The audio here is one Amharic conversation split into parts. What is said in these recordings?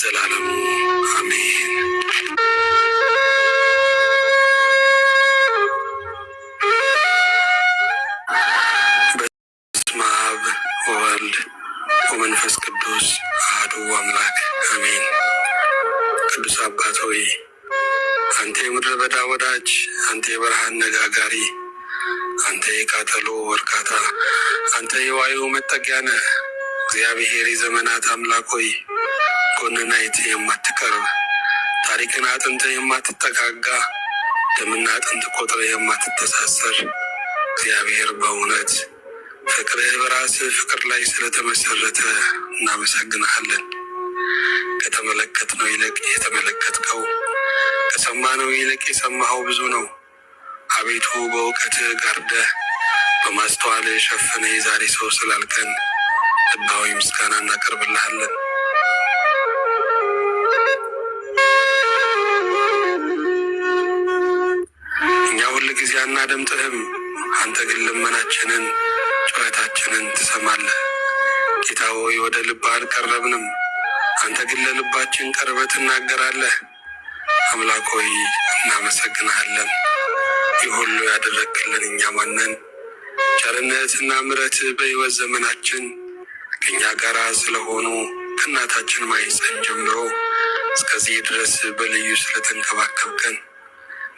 ለዘላለሙ አሜን። በስመ አብ ወወልድ ወመንፈስ ቅዱስ አሐዱ አምላክ አሜን። ቅዱስ አባት ሆይ አንተ የምድረ በዳ ወዳጅ፣ አንተ የበረሃን ነጋጋሪ፣ አንተ የቃጠሎ እርካታ፣ አንተ የዋዩ መጠጊያ ነህ። እግዚአብሔር የዘመናት አምላክ ሆይ ጎንን አይተህ የማትቀርብ፣ ታሪክን አጥንተህ የማትጠጋጋ፣ ደምና አጥንት ቆጥረህ የማትተሳሰር እግዚአብሔር በእውነት ፍቅርህ በራስህ ፍቅር ላይ ስለተመሰረተ እናመሰግንሃለን። ከተመለከትነው ይልቅ የተመለከትከው፣ ከሰማነው ይልቅ የሰማኸው ብዙ ነው። አቤቱ በእውቀትህ ጋርደህ በማስተዋልህ ሸፍነህ የዛሬ ሰው ስላልከን ልባዊ ምስጋና እናቀርብልሃለን። እኛ ሁል ጊዜ አናደምጥህም፣ አንተ ግን ልመናችንን ጩኸታችንን ትሰማለህ። ጌታ ሆይ ወደ ልብህ አልቀረብንም፣ አንተ ግን ለልባችን ቀርበህ ትናገራለህ። አምላክ ሆይ እናመሰግንሃለን። ይህ ሁሉ ያደረግክልን እኛ ማነን? ቸርነትና ምሕረትህ በሕይወት ዘመናችን ከእኛ ጋር ስለሆኑ ከእናታችን ማኅፀን ጀምሮ እስከዚህ ድረስ በልዩ ስለተንከባከብከን፣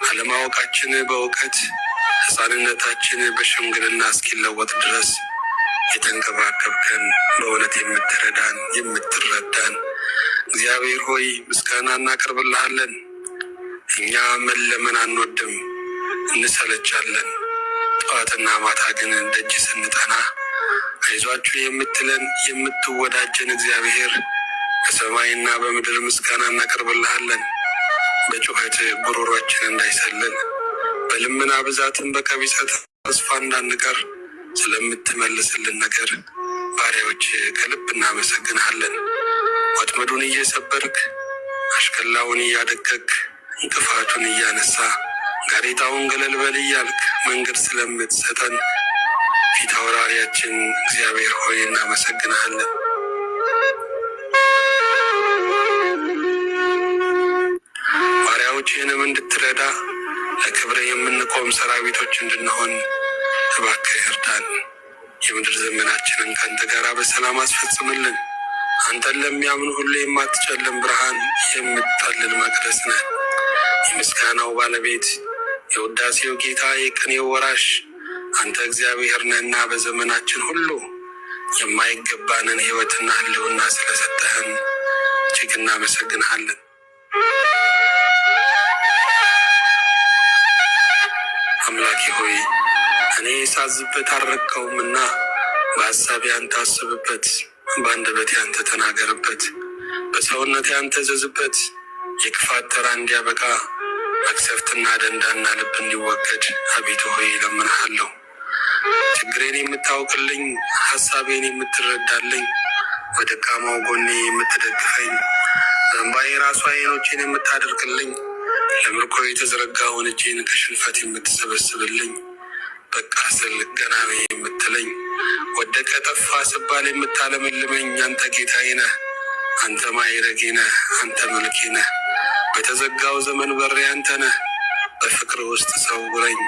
አለማወቃችን በእውቀት ሕፃንነታችን በሽምግልና እስኪለወጥ ድረስ የተንከባከብከን በእውነት የምትረዳን የምትረዳን እግዚአብሔር ሆይ ምስጋና እናቀርብልሃለን። እኛ መለመን አንወድም፣ እንሰለቻለን። ጠዋትና ማታ ግን ደጅ ስንጠና አይዟችሁ የምትለን የምትወዳጀን እግዚአብሔር በሰማይና በምድር ምስጋና እናቀርብልሃለን። በጩኸት ጉሮሯችን እንዳይሰልን በልመና ብዛትን በቀቢጸ ተስፋ እንዳንቀር ስለምትመልስልን ነገር ባሪያዎች ከልብ እናመሰግንሃለን። ወጥመዱን እየሰበርክ አሽከላውን እያደቀቅ እንቅፋቱን እያነሳ ጋሬጣውን ገለል በል እያልክ መንገድ ስለምትሰጠን ፊት አውራሪያችን እግዚአብሔር ሆይ እናመሰግንሃለን። ባሪያዎችህንም እንድትረዳ ለክብርህ የምንቆም ሰራዊቶች እንድንሆን እባክህ እርዳን። የምድር ዘመናችንን ከአንተ ጋር በሰላም አስፈጽምልን። አንተን ለሚያምኑ ሁሉ የማትጨልም ብርሃን የምትጠልል መቅደስ ነህ። የምስጋናው ባለቤት የውዳሴው ጌታ የቅኔው ወራሽ አንተ እግዚአብሔር ነህና በዘመናችን ሁሉ የማይገባንን ሕይወትና ሕልውና ስለሰጠህን እጅግ እናመሰግንሃለን። አምላኬ ሆይ እኔ ሳዝበት አልረካውምና በሐሳቤ አንተ አስብበት፣ በአንደበቴ አንተ ተናገርበት፣ በሰውነቴ አንተ ዘዝበት። የክፋት ተራ እንዲያበቃ መቅሰፍትና ደንዳና ልብ እንዲወገድ አቤቱ ሆይ እለምንሃለሁ። ችግሬን የምታውቅልኝ፣ ሐሳቤን የምትረዳልኝ፣ በደካማው ጎኔ የምትደግፈኝ፣ በእንባዬ ራሱ ዓይኖቼን የምታደርግልኝ፣ ለምርኮ የተዘረጋውን እጄን ከሽንፈት የምትሰበስብልኝ፣ በቃ ስል ገና ነኝ የምትለኝ፣ ወደቀ ጠፋ ስባል የምታለመልመኝ አንተ ጌታዬ ነህ። አንተ ማዕረጌ ነህ፣ አንተ መልኬ ነህ። በተዘጋው ዘመን በሬ አንተ ነህ። በፍቅር ውስጥ ሰውረኝ፣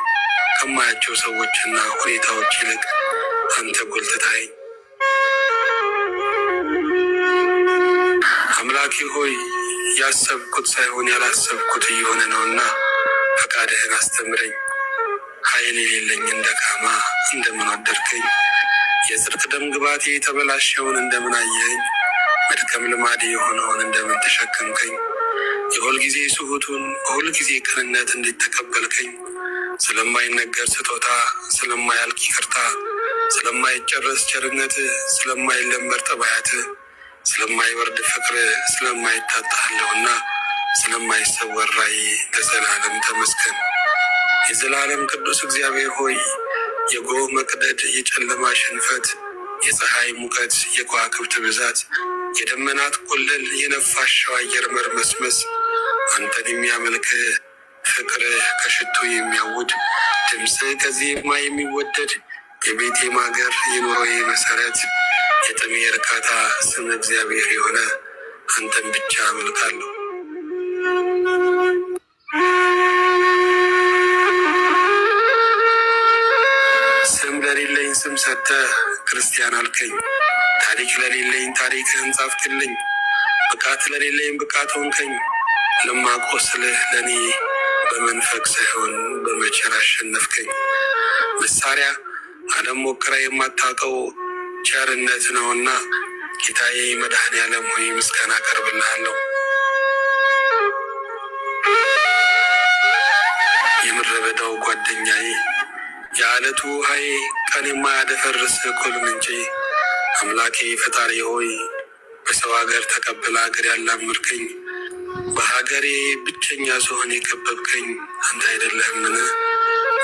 ከማያቸው ሰዎችና ሁኔታዎች ይልቅ አንተ ጎልተህ ታየኝ። አምላኬ ሆይ ያሰብኩት ሳይሆን ያላሰብኩት እየሆነ ነውና ፈቃድህን አስተምረኝ። ኃይል የሌለኝን ደካማ እንደምን ወደድከኝ? የጽድቅ ደም ግባቴ የተበላሸውን እንደምን አየኸኝ? መድከም ልማዴ የሆነውን እንደምን ተሸከምከኝ? የሁል ጊዜ ስሁቱን በሁል ጊዜ ቅንነት እንዴት ተቀበልከኝ? ስለማይነገር ስጦታ፣ ስለማያልቅ ይቅርታ፣ ስለማይጨረስ ቸርነትህ፣ ስለማይለመድ ጠባያትህ፣ ስለማይወርድ ፍቅርህ፣ ስለማይታጣለውና ስለማይሰወር ራእይ ለዘላለም ተመስገን። የዘላለም ቅዱስ እግዚአብሔር ሆይ የጎህ መቅደድ፣ የጨለማ ሽንፈት፣ የፀሐይ ሙቀት፣ የከዋክብት ብዛት፣ የደመናት ቁልል፣ የነፋሻው አየር መርመስመስ አንተን የሚያመልክህ ፍቅርህ ከሽቱ የሚያውድ ድምፅህ ከዜማ የሚወደድ የቤቴ ማገር የኑሮዬ መሰረት የጥሜ እርካታ ስም እግዚአብሔር የሆነ አንተን ብቻ አመልካለሁ። ስም ለሌለኝ ስም ሰጥተህ ክርስቲያን አልከኝ። ታሪክ ለሌለኝ ታሪክህን ጻፍክልኝ። ብቃት ለሌለኝ ብቃት ሆንከኝ። ለማቆስልህ ለእኔ በመንፈቅ ሳይሆን በመቸር አሸነፍከኝ። መሳሪያ ዓለም ሞክራ የማታውቀው ቸርነት ነውና ጌታዬ መድኃኔዓለም ሆይ ምስጋና አቀርብልሃለሁ። የምድረ በዳው ጓደኛዬ፣ የዓለቱ ውሃዬ፣ ቀን የማያደፈርስ ኩል ምንጬ፣ አምላኬ ፈጣሪ ሆይ በሰው ሀገር ተቀብለ ሀገር ያላመድከኝ፣ በሀገሬ ብቸኛ ስሆን የከበብከኝ አንተ አይደለህምን?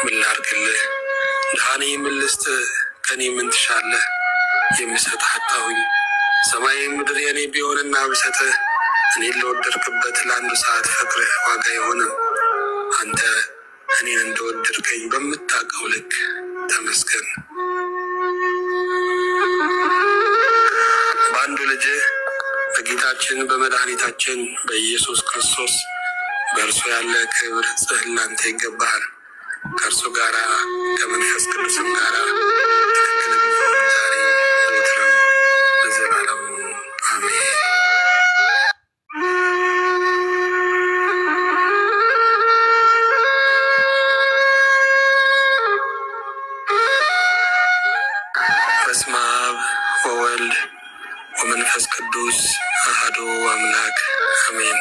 ምን ላድርግልህ? ድሃ ነኝ ምን ልስጥህ? ከኔ ምን ትሻለህ? የምሰጥህ አጣሁኝ። ሰማይ ምድር የኔ ቢሆንና ብሰጥህ እኔን ለወደድክበት ለአንዱ ሰዓት ፍቅርህ ዋጋ አይሆንም። አንተ እኔን እንደወደድከኝ በምታውቀው ልክ ተመስገን። በአንዱ ልጅህ በጌታችን በመድኃኒታችን በኢየሱስ ክርስቶስ በእርሱ ያለ ክብር ጽሕል ላንተ ይገባሃል። ከእርሱ ጋራ ከመንፈስ ቅዱስም ጋራ ትክክል ቢሆን ዛሬ ዘወትርም ለዘላለሙ አሜን። በስመ አብ ወወልድ ወመንፈስ ቅዱስ አሐዱ አምላክ አሜን።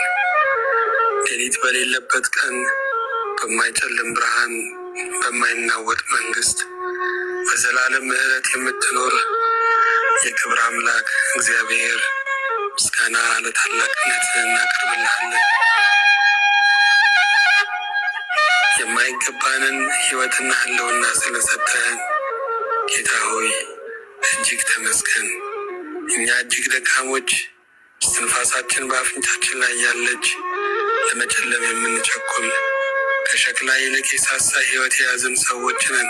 ሌሊት በሌለበት ቀን በማይጨልም ብርሃን በማይናወጥ መንግስት በዘላለም ምሕረት የምትኖር የክብር አምላክ እግዚአብሔር ምስጋና ለታላቅነት እናቀርብልሃለን። የማይገባንን ሕይወትና ህልውና ስለሰጠህን ጌታ ሆይ እጅግ ተመስገን። እኛ እጅግ ደካሞች፣ እስትንፋሳችን በአፍንጫችን ላይ ያለች፣ ለመጨለም የምንቸኩል፣ ከሸክላ ይልቅ የሳሳ ሕይወት የያዝን ሰዎች ነን።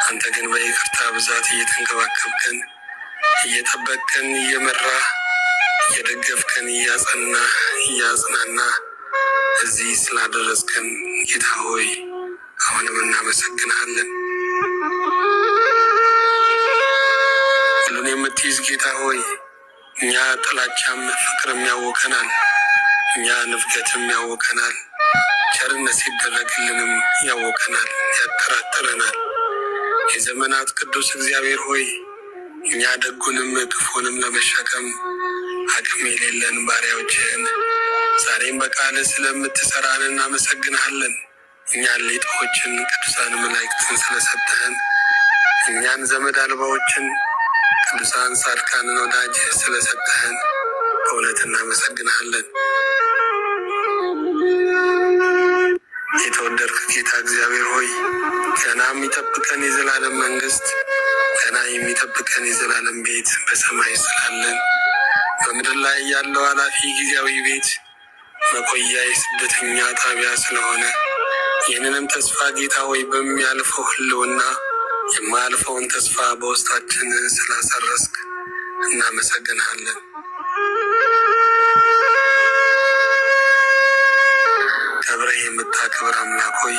አንተ ግን በይቅርታ ብዛት እየተንከባከብከን፣ እየጠበቅከን፣ እየመራህ፣ እየደገፍከን፣ እያጸናህ፣ እያጽናናህ እዚህ ስላደረስከን ጌታ ሆይ አሁንም እናመሰግንሃለን። ሁሉን የምትይዝ ጌታ ሆይ እኛ ጥላቻም ፍቅርም ያውከናል፣ እኛ ንፍገትም ያውከናል፣ ቸርነት ሲደረግልንም ያውከናል፣ ያጠራጥረናል። የዘመናት ቅዱስ እግዚአብሔር ሆይ እኛ ደጉንም ክፉንም ለመሸከም አቅም የሌለን ባሪያዎችህን ዛሬም በቃል ስለምትሰራን እናመሰግንሃለን። እኛን ሌጦችን ቅዱሳን መላእክትን ስለሰጠህን፣ እኛን ዘመድ አልባዎችን ቅዱሳን ጻድቃንን ወዳጅ ስለሰጠህን በእውነት እናመሰግንሃለን። የተወደድክ ጌታ እግዚአብሔር ሆይ ገና የሚጠብቀን የዘላለም መንግስት፣ ገና የሚጠብቀን የዘላለም ቤት በሰማይ ስላለን በምድር ላይ ያለው ኃላፊ ጊዜያዊ ቤት መቆያ የስደተኛ ጣቢያ ስለሆነ ይህንንም ተስፋ ጌታ ሆይ በሚያልፈው ህልውና የማያልፈውን ተስፋ በውስጣችን ስላሰረስክ እናመሰግንሃለን። ከብረህ የምታከብር አምላክ ሆይ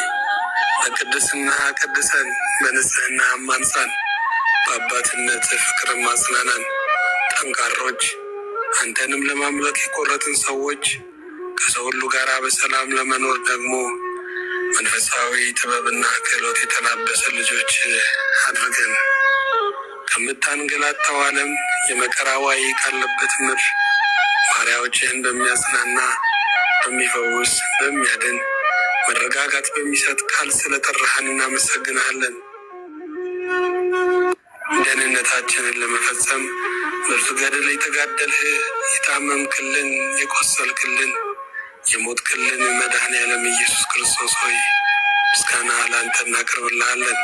በቅድስና ቀድሰን፣ በንጽህና አማንጻን፣ በአባትነት ፍቅር ማጽናናን። ጠንካሮች አንተንም ለማምለክ የቆረጥን ሰዎች ከሰው ሁሉ ጋር በሰላም ለመኖር ደግሞ መንፈሳዊ ጥበብና ክህሎት የተላበሰ ልጆች አድርገን ከምታንገላታው ዓለም የመከራ ዋይ ካለበት ምድር ባሪያዎችህን በሚያጽናና በሚፈውስ በሚያድን መረጋጋት በሚሰጥ ቃል ስለጠራህን እናመሰግንሃለን። ደህንነታችንን ለመፈጸም ብርቱ ገድል የተጋደልህ የታመምክልን፣ የቆሰልክልን፣ የሞትክልን መድኃኔዓለም ኢየሱስ ክርስቶስ ሆይ ምስጋና ለአንተ እናቀርብልሃለን።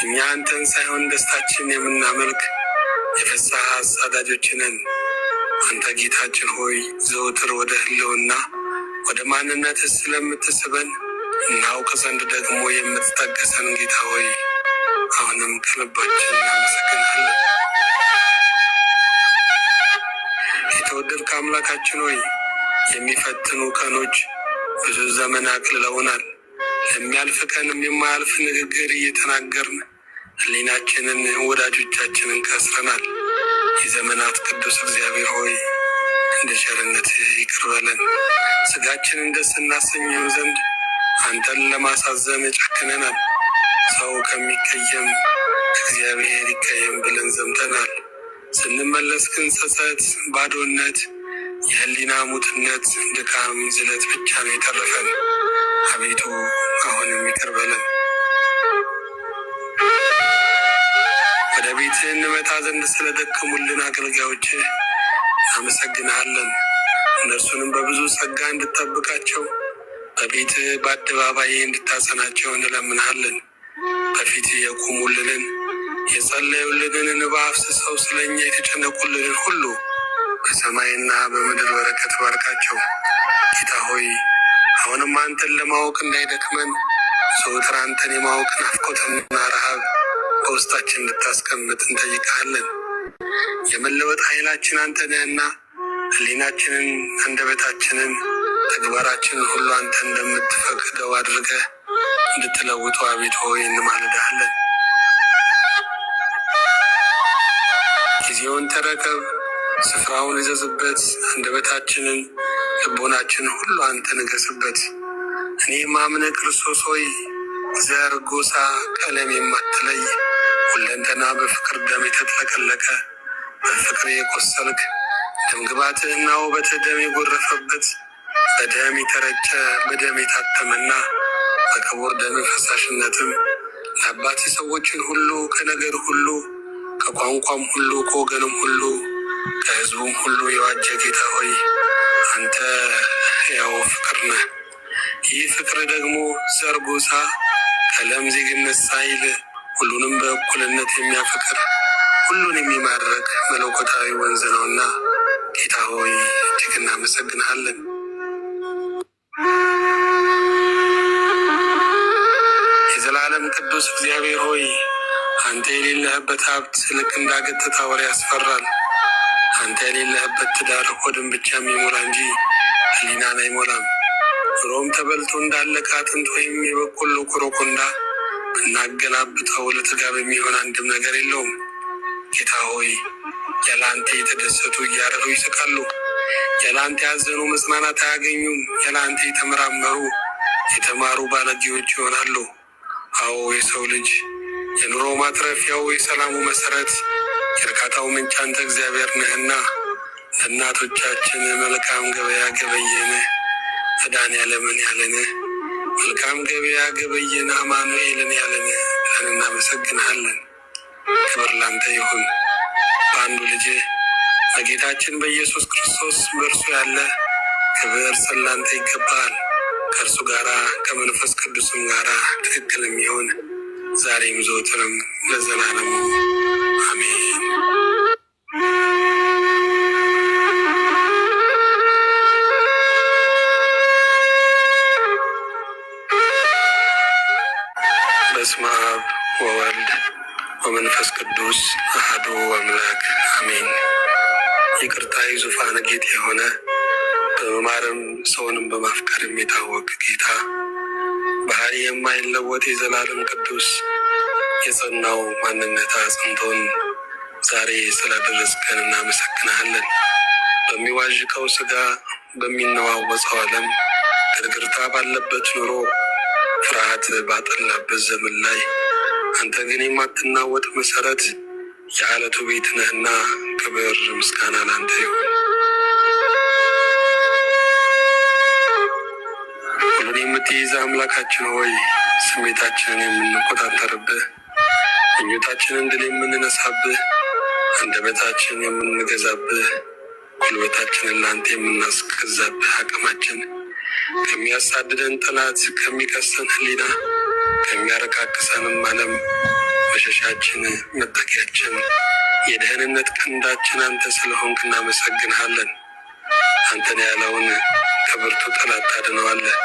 እኛ አንተን ሳይሆን ደስታችን የምናመልክ የፍስሐ አሳዳጆች ነን። አንተ ጌታችን ሆይ ዘወትር ወደ ህልውና ወደ ማንነት ስለምትስበን እናውቅ ዘንድ ደግሞ የምትታገሰን ጌታ ሆይ አሁንም ከልባችን እናመሰግናለን። የተወደድክ አምላካችን ሆይ የሚፈትኑ ቀኖች ብዙ ዘመን አቅልለውናል። ለሚያልፍ ቀንም የማያልፍ ንግግር እየተናገርን ሕሊናችንን ወዳጆቻችንን ከስረናል። የዘመናት ቅዱስ እግዚአብሔር ሆይ እንደ ቸርነትህ ይቅር በለን። ስጋችንን ደስ እናሰኘው ዘንድ አንተን ለማሳዘን ጨክነናል። ሰው ከሚቀየም እግዚአብሔር ይቀየም ብለን ዘምተናል። ስንመለስ ግን ጸጸት፣ ባዶነት፣ የህሊና ሙትነት፣ ድካም፣ ዝለት ብቻ ነው የተረፈን። አቤቱ አሁንም ይቅር በለን። ወደ ቤትህ እንመጣ ዘንድ ስለደከሙልን አገልጋዮችህ አመሰግንሃለን። እነርሱንም በብዙ ጸጋ እንድጠብቃቸው በቤትህ በአደባባይ እንድታጸናቸው እንለምንሃለን። በፊት የቆሙልንን የጸለዩልንን እንባ አፍስሰው ስለኛ የተጨነቁልንን ሁሉ በሰማይና በምድር በረከት ባርካቸው። ጌታ ሆይ አሁንም አንተን ለማወቅ እንዳይደክመን ዘወትር አንተን የማወቅ ናፍቆትና ረሃብ በውስጣችን እንድታስቀምጥ እንጠይቃለን። የመለወጥ ኃይላችን አንተ ነህና ሕሊናችንን፣ አንደበታችንን፣ ተግባራችንን ሁሉ አንተ እንደምትፈቅደው አድርገህ እንድትለውጡ አቤቱ ሆይ እንማልድሃለን። ጊዜውን ተረከብ፣ ስፍራውን እዘዝበት። አንደበታችንን፣ ልቦናችንን ሁሉ አንተ ንገስበት። እኔ ማምነህ ክርስቶስ ሆይ ዘር፣ ጎሳ፣ ቀለም የማትለይ ሁለንተና በፍቅር ደም የተጥለቀለቀ በፍቅር የቆሰልክ ደምግባትህና ውበትህ ደም የጎረፈበት በደም የተረጨ በደም የታተመና በክቡር ደም ፈሳሽነትም ለአባትህ ሰዎችን ሁሉ ከነገድ ሁሉ ከቋንቋም ሁሉ ከወገንም ሁሉ ከሕዝቡም ሁሉ የዋጀ ጌታ ሆይ አንተ ሕያው ፍቅር ነህ። ይህ ፍቅር ደግሞ ዘር፣ ጎሳ፣ ቀለም፣ ዜግነት ሳይል ሁሉንም በእኩልነት የሚያፈቅር ሁሉን የሚማርክ መለኮታዊ ወንዝ ነውና ጌታ ሆይ እጅግ እናመሰግንሃለን። የዘላለም ቅዱስ እግዚአብሔር ሆይ አንተ የሌለህበት ሀብት ልክ እንዳገተታ ወሬ ያስፈራል። አንተ የሌለህበት ትዳር ሆድን ብቻ የሚሞላ እንጂ ሕሊናን አይሞላም። ኑሮም ተበልቶ እንዳለቀ አጥንት ወይም የበቆሎ ኮረኮንዳ ብናገላብጠው ለጥጋብ የሚሆን አንድም ነገር የለውም። ጌታ ሆይ ያለ አንተ የተደሰቱ እያረሩ ይስቃሉ። ያለ አንተ ያዘኑ መጽናናት አያገኙም። ያለ አንተ የተመራመሩ የተማሩ ባለጌዎች ይሆናሉ። አዎ የሰው ልጅ የኑሮ ማትረፊያው የሰላሙ መሰረት የእርካታው ምንጭ አንተ እግዚአብሔር ነህና ለእናቶቻችን መልካም ገበያ ገበየን መድኃኔዓለምን ያለን መልካም ገበያ ገበየን አማኑኤልን ያለን ብለን እናመሰግንሃለን። ክብር ላንተ ይሁን። በአንዱ ልጅ በጌታችን በኢየሱስ ክርስቶስ በእርሱ ያለ ክብር ስላንተ ይገባል። ከእርሱ ጋራ ከመንፈስ ቅዱስም ጋራ ትክክል የሚሆን ዛሬም ዘወትርም ለዘላለሙ አሜን። በስመ አብ ወወልድ ወመንፈስ ቅዱስ አሐዱ አምላክ አሜን። ይቅርታዊ ዙፋን ጌጥ የሆነ በመማረም ሰውንም በማፍቀር የሚታወቅ ጌታ ባህሪ የማይለወጥ የዘላለም ቅዱስ የጸናው ማንነት አጽንቶን ዛሬ ስላደረስከን እናመሰግናለን። በሚዋዥቀው ስጋ በሚነዋወፀው ዓለም ግርግርታ ባለበት ኑሮ ፍርሃት ባጠላበት ዘመን ላይ አንተ ግን የማትናወጥ መሰረት የዓለቱ ቤት ነህና ክብር ምስጋና ላንተ ይሁን። ሁሉን የምትይዝ አምላካችን ሆይ ስሜታችንን የምንቆጣጠርብህ፣ ምኞታችንን ድል የምንነሳብህ፣ አንደበታችንን የምንገዛብህ፣ ጉልበታችንን ለአንተ የምናስገዛብህ፣ አቅማችን ከሚያሳድደን ጠላት፣ ከሚከሰን ሕሊና፣ ከሚያረካክሰንም ዓለም መሸሻችን፣ መጠጊያችን፣ የደህንነት ቀንዳችን አንተ ስለሆንክ እናመሰግንሃለን። አንተን ያለውን ከብርቱ ጠላት ታድነዋለህ።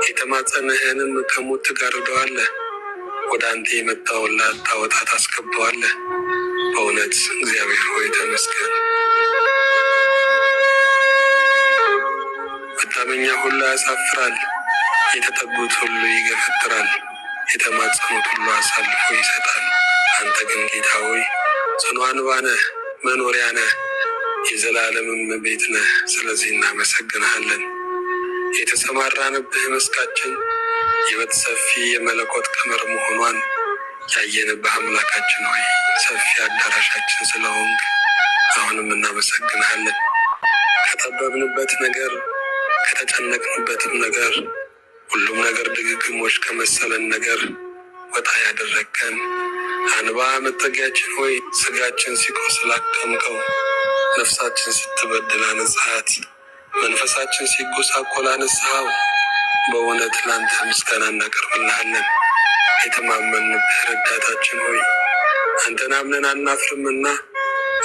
የተማጸንህንም ከሞት ትጋርደዋለህ። ወደ አንተ የመጣውን ላታወጣ ታስገባዋለህ። በእውነት እግዚአብሔር ሆይ ተመስገን። ያሳፍራል። የተጠጉት ሁሉ ይገፈትራል። የተማጸኑት ሁሉ አሳልፎ ይሰጣል። አንተ ግን ጌታ ሆይ ጽኑ አንባ ነህ፣ መኖሪያ ነህ፣ የዘላለምም ቤት ነህ። ስለዚህ እናመሰግንሃለን። የተሰማራንብህ መስካችን ሕይወት ሰፊ የመለኮት ቀመር መሆኗን ያየንብህ አምላካችን ሆይ ሰፊ አዳራሻችን ስለሆንክ አሁንም እናመሰግንሃለን። ከጠበብንበት ነገር ከተጨነቅንበትም ነገር ሁሉም ነገር ድግግሞች ከመሰለን ነገር ወጣ ያደረግከን አንባ መጠጊያችን ሆይ ስጋችን ሲቆስል አከምከው፣ ነፍሳችን ስትበድል አነጻሃት፣ መንፈሳችን ሲጎሳቆል አነሳኸው። በእውነት ለአንተ ምስጋና እናቀርብልሃለን። የተማመንብህ ረዳታችን ሆይ አንተን አምነን አናፍርምና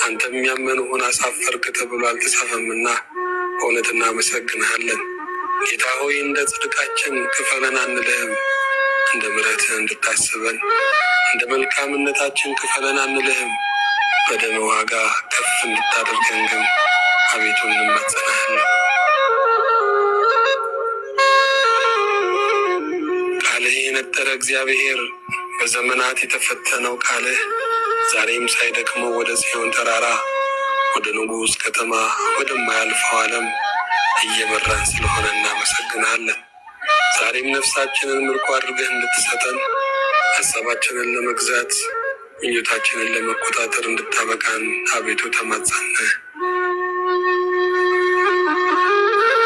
አንተም ያመንሁን አሳፈርክ ተብሎ አልተጻፈምና በእውነት እናመሰግንሃለን። ጌታ ሆይ እንደ ጽድቃችን ክፈለን አንልህም፣ እንደ ምሕረትህ እንድታስበን እንደ መልካምነታችን ክፈለን አንልህም። በደም ዋጋ ከፍ እንድታደርገን ግን አቤቱ እንማጸናሃለን። ቃልህ የነጠረ እግዚአብሔር በዘመናት የተፈተነው ቃልህ ዛሬም ሳይደክመው ወደ ጽዮን ተራራ ወደ ንጉሥ ከተማ ወደማያልፈው ዓለም እየመራን ስለሆነ እናመሰግናለን። ዛሬም ነፍሳችንን ምርኮ አድርገህ እንድትሰጠን ሀሳባችንን ለመግዛት ምኞታችንን ለመቆጣጠር እንድታበቃን አቤቱ ተማጸንህ።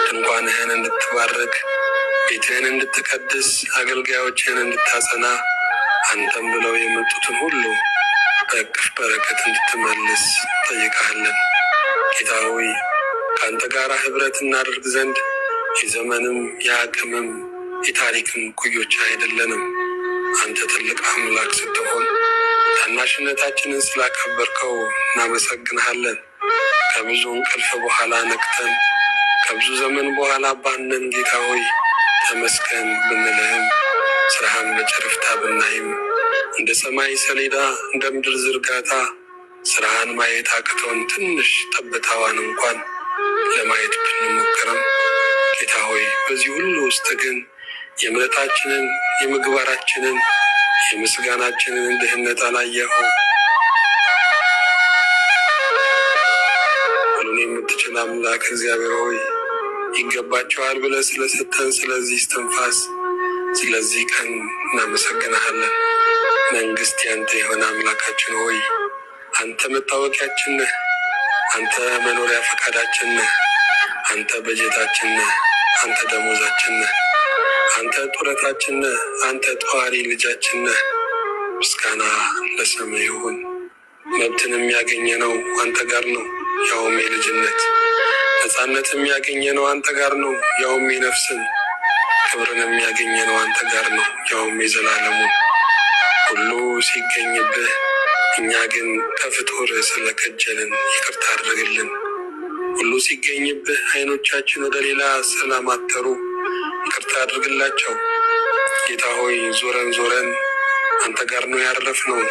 ድንኳንህን እንድትባርክ ቤትህን እንድትቀድስ አገልጋዮችህን እንድታጸና አንተም ብለው የመጡትን ሁሉ በእቅፍ በረከት እንድትመልስ ጠይቃለን። ጌታ ሆይ ከአንተ ጋር ህብረት እናደርግ ዘንድ የዘመንም የአቅምም የታሪክም ኩዮች አይደለንም። አንተ ትልቅ አምላክ ስትሆን ታናሽነታችንን ስላከበርከው እናመሰግንሃለን። ከብዙ እንቅልፍ በኋላ ነቅተን ከብዙ ዘመን በኋላ ባነን ጌታ ሆይ ተመስገን ብንልህም ስራህን በጨረፍታ ብናይም እንደ ሰማይ ሰሌዳ እንደ ምድር ዝርጋታ ስራህን ማየት አቅቶን ትንሽ ጠብታዋን እንኳን ለማየት ብንሞክርም ጌታ ሆይ በዚህ ሁሉ ውስጥ ግን የእምነታችንን የምግባራችንን የምስጋናችንን ድህነት አላየኸው። ሁሉን የምትችል አምላክ እግዚአብሔር ሆይ ይገባቸዋል ብለህ ስለሰጠን ስለዚህ እስትንፋስ ስለዚህ ቀን እናመሰግንሃለን። መንግስት ያንተ የሆነ አምላካችን ሆይ አንተ መታወቂያችን ነህ። አንተ መኖሪያ ፈቃዳችን ነህ። አንተ በጀታችን ነህ። አንተ ደሞዛችን ነህ። አንተ ጡረታችን ነህ። አንተ ጠዋሪ ልጃችን ነህ። ምስጋና ለስምህ ይሁን። መብትን የሚያገኘነው አንተ ጋር ነው፣ ያውም የልጅነት ነፃነት የሚያገኘነው አንተ ጋር ነው፣ ያውም የነፍስን ክብርን የሚያገኘነው አንተ ጋር ነው፣ ያውም የዘላለሙን ሁሉ ሲገኝብህ እኛ ግን ከፍጡር ስለከጀልን ይቅርታ አድርግልን። ሁሉ ሲገኝብህ አይኖቻችን ወደ ሌላ ስላማተሩ ይቅርታ አድርግላቸው። ጌታ ሆይ ዞረን ዞረን አንተ ጋር ነው ያረፍነው።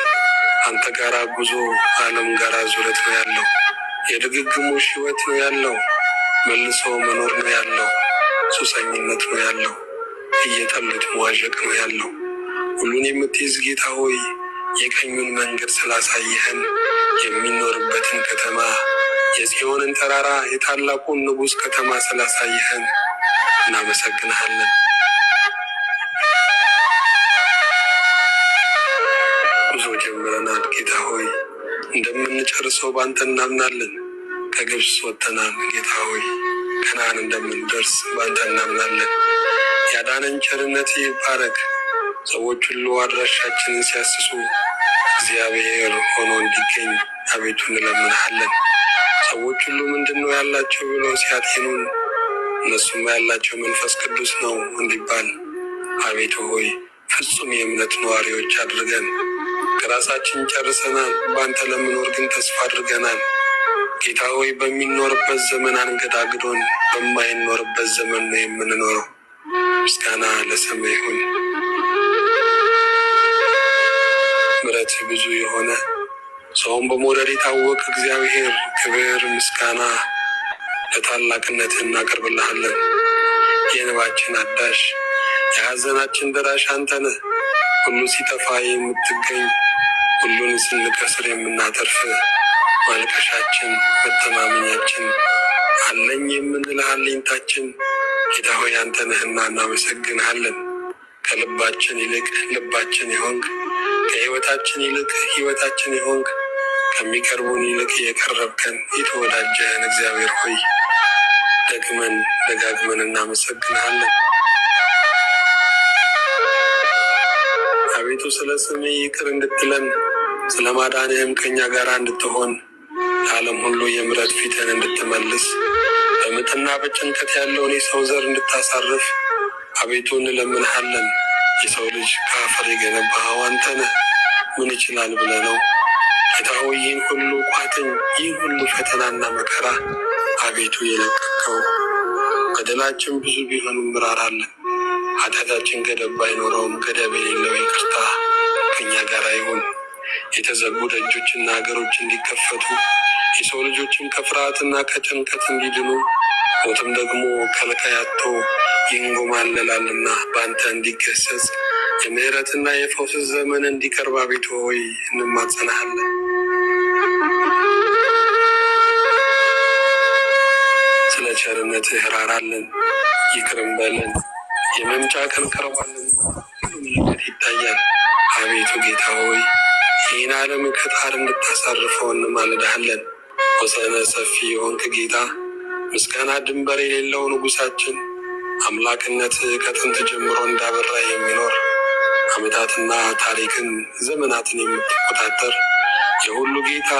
አንተ ጋር ጉዞ ዓለም ጋር ዙረት ነው ያለው። የድግግሞሽ ሕይወት ነው ያለው። መልሶ መኖር ነው ያለው። ሱሰኝነት ነው ያለው። እየጠሉት መዋዠቅ ነው ያለው። ሁሉን የምትይዝ ጌታ ሆይ የቀኙን መንገድ ስላሳየህን የሚኖርበትን ከተማ የጽዮንን ተራራ የታላቁን ንጉሥ ከተማ ስላሳየህን እናመሰግንሃለን። ጉዞ ጀምረናል ጌታ ሆይ እንደምንጨርሰው ባንተ እናምናለን። ከግብፅ ወጥተናል ጌታ ሆይ ከነዓን እንደምንደርስ ባንተ እናምናለን። ያዳነን ቸርነት ይባረክ። ሰዎች ሁሉ አድራሻችንን ሲያስሱ እግዚአብሔር ሆኖ እንዲገኝ አቤቱ እንለምንሃለን። ሰዎች ሁሉ ምንድነው ያላቸው ብለው ሲያጤኑን እነሱም ያላቸው መንፈስ ቅዱስ ነው እንዲባል አቤቱ ሆይ ፍጹም የእምነት ነዋሪዎች አድርገን። ከራሳችን ጨርሰናል፣ በአንተ ለመኖር ግን ተስፋ አድርገናል። ጌታ ሆይ በሚኖርበት ዘመን አንገዳግዶን በማይኖርበት ዘመን ነው የምንኖረው። ምስጋና ለስምህ ይሁን። ምሕረት ብዙ የሆነ ሰውን በመውደድ የታወቀ እግዚአብሔር ክብር ምስጋና ለታላቅነትህ እናቀርብልሃለን። የእንባችን አዳሽ የሐዘናችን ደራሽ አንተ ነህ። ሁሉ ሲጠፋ የምትገኝ ሁሉን ስንከስር የምናተርፍ ማልቀሻችን መተማመኛችን አለኝ የምንልህ አለኝታችን ጌታ ሆይ አንተ ነህና እናመሰግንሃለን። ከልባችን ይልቅ ልባችን የሆንክ ከሕይወታችን ይልቅ ሕይወታችን የሆንክ ከሚቀርቡን ይልቅ የቀረብከን የተወዳጀህን እግዚአብሔር ሆይ ደግመን ደጋግመን እናመሰግንሃለን። አቤቱ ስለ ስምህ ይቅር እንድትለን ስለ ማዳንህም ከእኛ ጋር እንድትሆን ለዓለም ሁሉ የምሕረት ፊትህን እንድትመልስ በምጥና በጭንቀት ያለውን የሰው ዘር እንድታሳርፍ አቤቱ እንለምንሃለን። የሰው ልጅ ከአፈር የገነባኸው አንተ ነህ፣ ምን ይችላል ብለህ ነው? ጌታ ሆይ ይህን ሁሉ ቋጥኝ ይህን ሁሉ ፈተናና መከራ አቤቱ የለቀቀው በደላችን ብዙ ቢሆንም ምራራለን። ኃጢአታችን ገደብ ባይኖረውም ገደብ የሌለው ይቅርታ ከእኛ ጋር ይሁን። የተዘጉ ደጆችና ሀገሮች እንዲከፈቱ የሰው ልጆችም ከፍርሃትና ከጭንቀት እንዲድኑ ሞትም ደግሞ ከልካይ አጥቶ ይንጎማለላልና በአንተ እንዲገሰጽ የምህረትና የፈውስ ዘመን እንዲቀርብ አቤቱ ሆይ እንማጸናሃለን። ስለ ቸርነትህ ራራለን፣ ይቅርም በለን። የመምጫ ቀን ቀርቧልና ሁሉ ምልክት ይታያል። አቤቱ ጌታ ሆይ ይህን ዓለም ከጣር እንድታሳርፈው እንማልድሃለን። ወሰነ ሰፊ የሆንክ ጌታ ምስጋና ድንበር የሌለው ንጉሳችን አምላክነት ከጥንት ጀምሮ እንዳበራ የሚኖር ዓመታትና ታሪክን ዘመናትን የምትቆጣጠር የሁሉ ጌታ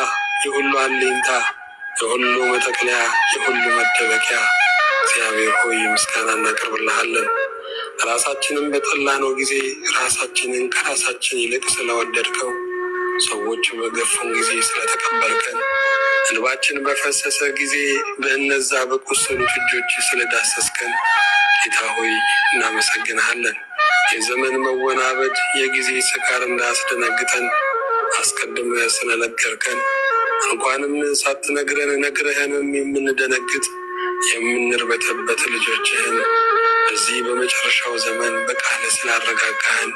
የሁሉ አለኝታ የሁሉ መጠቅለያ የሁሉ መደበቂያ እግዚአብሔር ሆይ ምስጋና እናቀርብልሃለን። ራሳችንን በጠላነው ጊዜ ራሳችንን ከራሳችን ይልቅ ስለወደድከው፣ ሰዎች በገፉን ጊዜ ስለተቀበልከን፣ እንባችን በፈሰሰ ጊዜ በእነዛ በቆሰሉት እጆች ስለዳሰስከን ጌታ ሆይ እናመሰግንሃለን። የዘመን መወናበድ የጊዜ ስካር እንዳያስደነግጠን አስቀድመህ ስለነገርከን እንኳንም ሳትነግረን ነግረህንም የምንደነግጥ የምንርበተበት ልጆችህን በዚህ በመጨረሻው ዘመን በቃል ስላረጋጋህን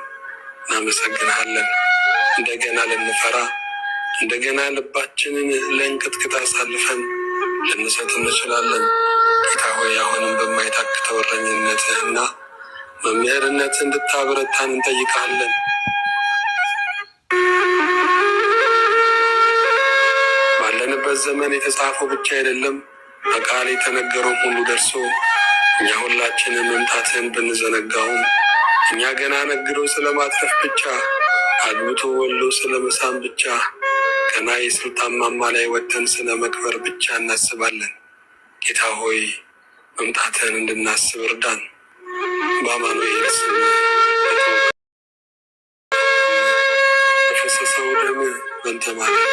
እናመሰግንሃለን። እንደገና ልንፈራ እንደገና ልባችንን ለእንቅጥቅጥ አሳልፈን ልንሰጥ እንችላለን። ጌታ ሆይ አሁንም በማይታክተው እረኝነትህና መምህርነት እንድታበረታን እንጠይቃለን። ባለንበት ዘመን የተጻፈው ብቻ አይደለም፣ በቃል የተነገረው ሁሉ ደርሶ እኛ ሁላችንን መምጣትህን ብንዘነጋውም እኛ ገና ነግዶ ስለማትረፍ ብቻ አግብቶ ወሎ ስለመሳም ብቻ ገና የስልጣን ማማ ላይ ወጥተን ስለ መክበር ብቻ እናስባለን። ጌታ ሆይ መምጣትህን እንድናስብ እርዳን። በአማኑኤል ስም በፈሰሰው ደም በእንተ ማርያም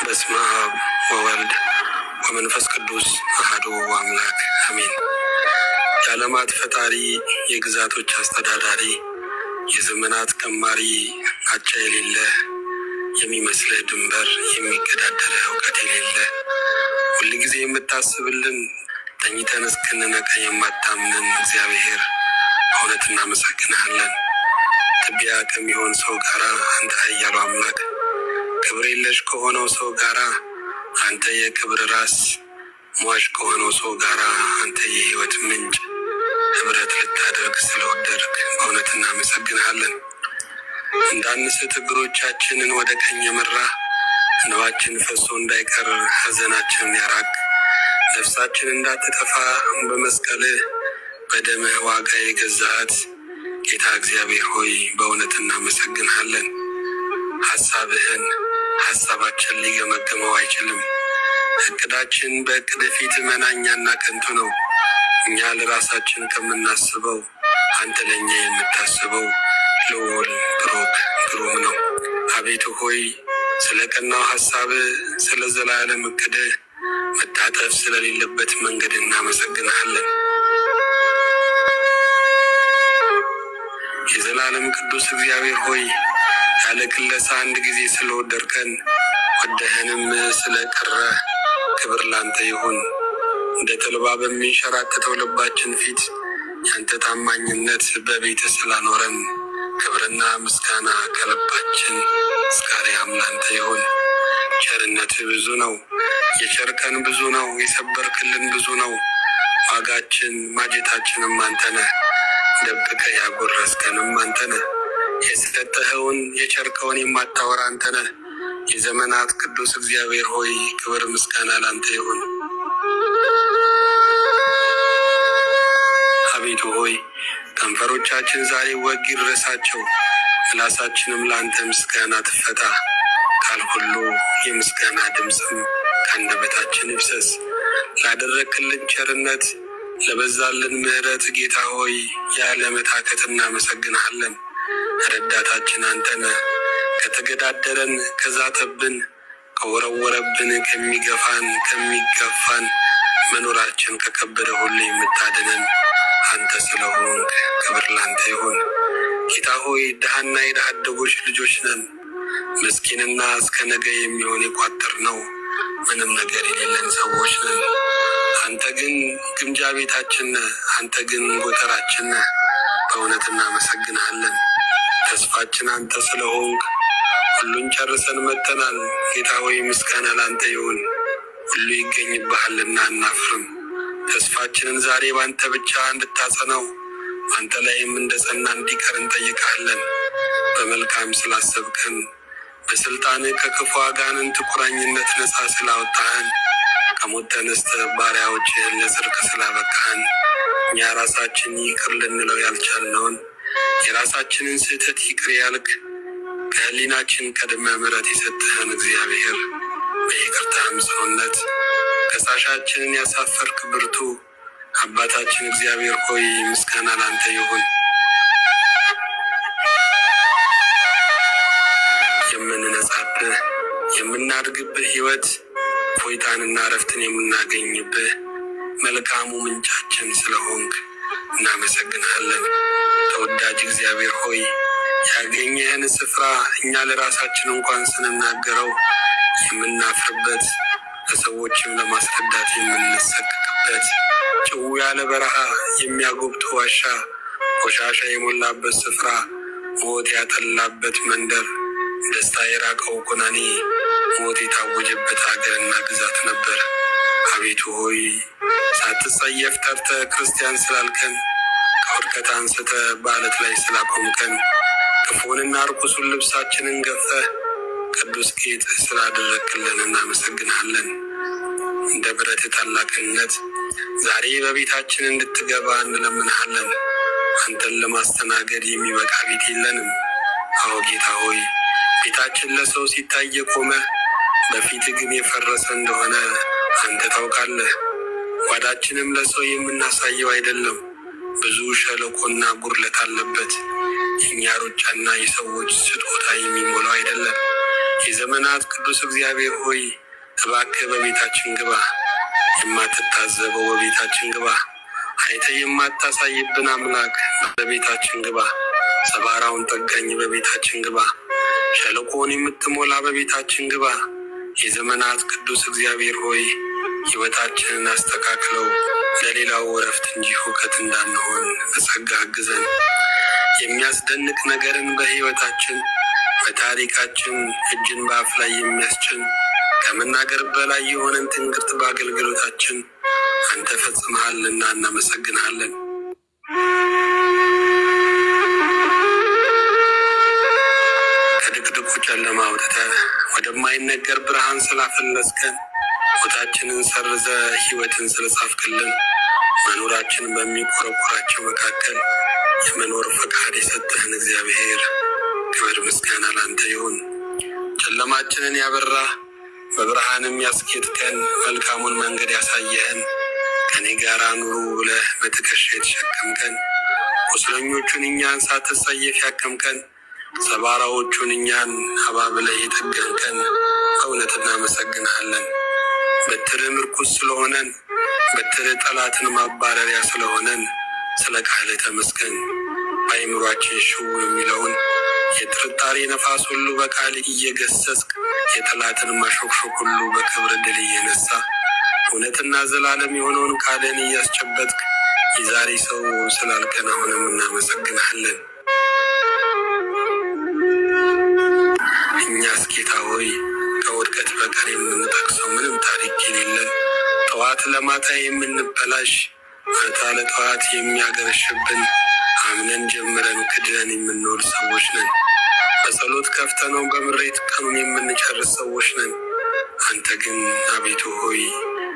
በስመ አብ ወወልድ ወመንፈስ ቅዱስ አሐዱ አምላክ አሜን። የዓለማት ፈጣሪ የግዛቶች አስተዳዳሪ የዘመናት ቀማሪ አቻ የሌለህ የሚመስልህ ድንበር የሚገዳደርህ እውቀት የሌለህ ሁልጊዜ የምታስብልን ተኝተን እስክንነቃ የማታምንን እግዚአብሔር በእውነት እናመሰግንሃለን። ትቢያ ከሚሆን ሰው ጋር አንተ ኃያሉ አምላክ፣ ክብር የለሽ ከሆነው ሰው ጋር አንተ የክብር ራስ፣ ሟች ከሆነው ሰው ጋር አንተ የሕይወት ምንጭ ህብረት ልታደርግ ስለወደድክ በእውነት እናመሰግንሃለን። እንዳንስት እግሮቻችንን ወደ ቀኝ የመራ እንባችን ፈሶ እንዳይቀር ሐዘናችንን ያራቅ ነፍሳችን እንዳትጠፋ በመስቀልህ በደምህ ዋጋ የገዛሃት ጌታ እግዚአብሔር ሆይ በእውነት እናመሰግንሃለን። ሐሳብህን ሐሳባችን ሊገመግመው አይችልም። እቅዳችን በእቅድ ፊት መናኛና ከንቱ ነው። እኛ ለራሳችን ከምናስበው አንተ ለእኛ የምታስበው ልዑል ብሩክ ግሩም ነው። አቤቱ ሆይ ስለ ቀናው ሐሳብ ስለ ዘላለም እቅድህ መታጠፍ ስለሌለበት መንገድ እናመሰግንሃለን። የዘላለም ቅዱስ እግዚአብሔር ሆይ ያለ ክለሳ አንድ ጊዜ ስለወደድከን ወደህንም ስለቀረ ክብር ላንተ ይሁን። እንደ ተልባ በሚንሸራተተው ልባችን ፊት ያንተ ታማኝነት በቤት ስላኖረን ክብርና ምስጋና ከልባችን እስከ አርያም ላንተ ይሁን። ቸርነት ብዙ ነው፣ የቸርከን ብዙ ነው፣ የሰበርክልን ብዙ ነው። ዋጋችን ማጀታችንም አንተነህ፣ ደብቀ ያጎረስከንም አንተነህ። የሰጠኸውን የቸርከውን የማታወራ አንተነህ። የዘመናት ቅዱስ እግዚአብሔር ሆይ ክብር ምስጋና ላንተ ይሁን። አቤቱ ሆይ ከንፈሮቻችን ዛሬ ወግ ይድረሳቸው፣ ምላሳችንም ለአንተ ምስጋና ትፈታ። ቃል ሁሉ የምስጋና ድምፅም ከአንደበታችን ይፍሰስ። ላደረግክልን ቸርነት ለበዛልን ምሕረት ጌታ ሆይ ያለ መታከት እናመሰግንሃለን። ረዳታችን አንተነህ። ከተገዳደረን፣ ከዛተብን፣ ከወረወረብን፣ ከሚገፋን መኖራችን ከከበደ ሁሉ የምታድነን አንተ ስለሆንክ ክብር ላንተ ይሁን። ጌታ ሆይ ድሃና የድሃ አደጎች ልጆች ነን። ምስኪንና እስከ ነገ የሚሆን የቋጠር ነው ምንም ነገር የሌለን ሰዎች ነን። አንተ ግን ግምጃ ቤታችን ነህ። አንተ ግን ጎተራችን ነህ። በእውነት እናመሰግንሃለን። ተስፋችን አንተ ስለሆንክ ሁሉን ጨርሰን መጥተናል። ጌታ ሆይ ምስጋና ላንተ ይሁን። ሁሉ ይገኝብሃልና አናፍርም። ተስፋችንን ዛሬ ባንተ ብቻ እንድታጸናው አንተ ላይም እንደጸና እንዲቀር እንጠይቃለን። በመልካም ስላሰብከን፣ በስልጣን ከክፉ አጋንንት ቁራኝነት ነፃ ስላወጣህን፣ ከሞት ተነስተህ ባሪያዎችህን ለጽድቅ ስላበቃህን፣ እኛ ራሳችን ይቅር ልንለው ያልቻልነውን የራሳችንን ስህተት ይቅር ያልክ ከህሊናችን ቀድመ ምሕረት የሰጠህን እግዚአብሔር በይቅርታህም ሰውነት ከሳሻችንን ያሳፈርክ ብርቱ አባታችን እግዚአብሔር ሆይ ምስጋና ላንተ ይሁን። የምንነጻብህ የምናድግብህ ሕይወት ፎይታንና እረፍትን የምናገኝብህ መልካሙ ምንጫችን ስለሆንክ እናመሰግንሃለን። ተወዳጅ እግዚአብሔር ሆይ ያገኘህን ስፍራ እኛ ለራሳችን እንኳን ስንናገረው የምናፍርበት፣ ለሰዎችም ለማስረዳት የምንሰቅቅበት፣ ጭው ያለ በረሃ፣ የሚያጎብጥ ዋሻ፣ ቆሻሻ የሞላበት ስፍራ፣ ሞት ያጠላበት መንደር፣ ደስታ የራቀው ኩነኔ፣ ሞት የታወጀበት ሀገርና ግዛት ነበር። አቤቱ ሆይ ሳትጸየፍ ጠርተህ ክርስቲያን ስላልከን፣ ከውድቀት አንስተህ በዓለት ላይ ስላቆምከን፣ ክፉንና ርኩሱን ልብሳችንን ገፈህ ቅዱስ ጌጥ ስላደረግክልን እናመሰግናለን። እንደ ምሕረት ታላቅነት ዛሬ በቤታችን እንድትገባ እንለምንሃለን። አንተን ለማስተናገድ የሚበቃ ቤት የለንም። አዎ ጌታ ሆይ ቤታችን ለሰው ሲታይ የቆመ በፊት ግን የፈረሰ እንደሆነ አንተ ታውቃለህ። ጓዳችንም ለሰው የምናሳየው አይደለም። ብዙ ሸለቆና ጉድለት አለበት። የእኛ ሩጫና የሰዎች ስጦታ የሚሞላው አይደለም። የዘመናት ቅዱስ እግዚአብሔር ሆይ እባክህ በቤታችን ግባ። የማትታዘበው በቤታችን ግባ። አይተህ የማታሳይብን አምላክ በቤታችን ግባ። ሰባራውን ጠጋኝ በቤታችን ግባ። ሸለቆውን የምትሞላ በቤታችን ግባ። የዘመናት ቅዱስ እግዚአብሔር ሆይ ሕይወታችንን አስተካክለው ለሌላው እረፍት እንጂ ሁከት እንዳንሆን በጸጋ አግዘን። የሚያስደንቅ ነገርን በሕይወታችን በታሪካችን እጅን በአፍ ላይ የሚያስችል ከመናገር በላይ የሆነን ትንግርት በአገልግሎታችን አንተ ፈጽመሃልና እናመሰግንሃለን። ከድቅድቁ ጨለማ አውጥተህ ወደማይነገር ብርሃን ስላፈለስከን፣ ሞታችንን ሰርዘ ሕይወትን ስለጻፍክልን፣ መኖራችን በሚቆረቆራቸው መካከል የመኖር ፈቃድ የሰጠህን እግዚአብሔር ክብር ምስጋና ላንተ ይሁን። ጨለማችንን ያበራ በብርሃንም ያስጌጥከን፣ መልካሙን መንገድ ያሳየህን፣ ከኔ ጋር ኑሩ ብለህ በትከሻ የተሸከምከን፣ ቁስለኞቹን እኛን ሳትጸየፍ ያከምከን፣ ሰባራዎቹን እኛን አባብለህ የጠገንከን በእውነት እናመሰግንሃለን። በትርህ ምርኩዝ ስለሆነን፣ በትርህ ጠላትን ማባረሪያ ስለሆነን ስለ ቃልህ ተመስገን። በአእምሯችን ሽው የሚለውን የጥርጣሬ ነፋስ ሁሉ በቃል እየገሰጽክ የጠላትን ማሾክሾክ ሁሉ በክብር ድል እየነሳ እውነትና ዘላለም የሆነውን ቃልን እያስጨበጥክ የዛሬ ሰው ስላልከን አሁንም እናመሰግናለን። እኛስ ጌታ ሆይ ከውድቀት በቀር የምንጠቅሰው ምንም ታሪክ የሌለን ጠዋት ለማታ የምንበላሽ ማታ ለጠዋት የሚያገረሽብን አምነን ጀምረን ክድነን የምንውል ሰዎች ነን። በጸሎት ከፍተነው በምሬት ቀኑን የምንጨርስ ሰዎች ነን። አንተ ግን አቤቱ ሆይ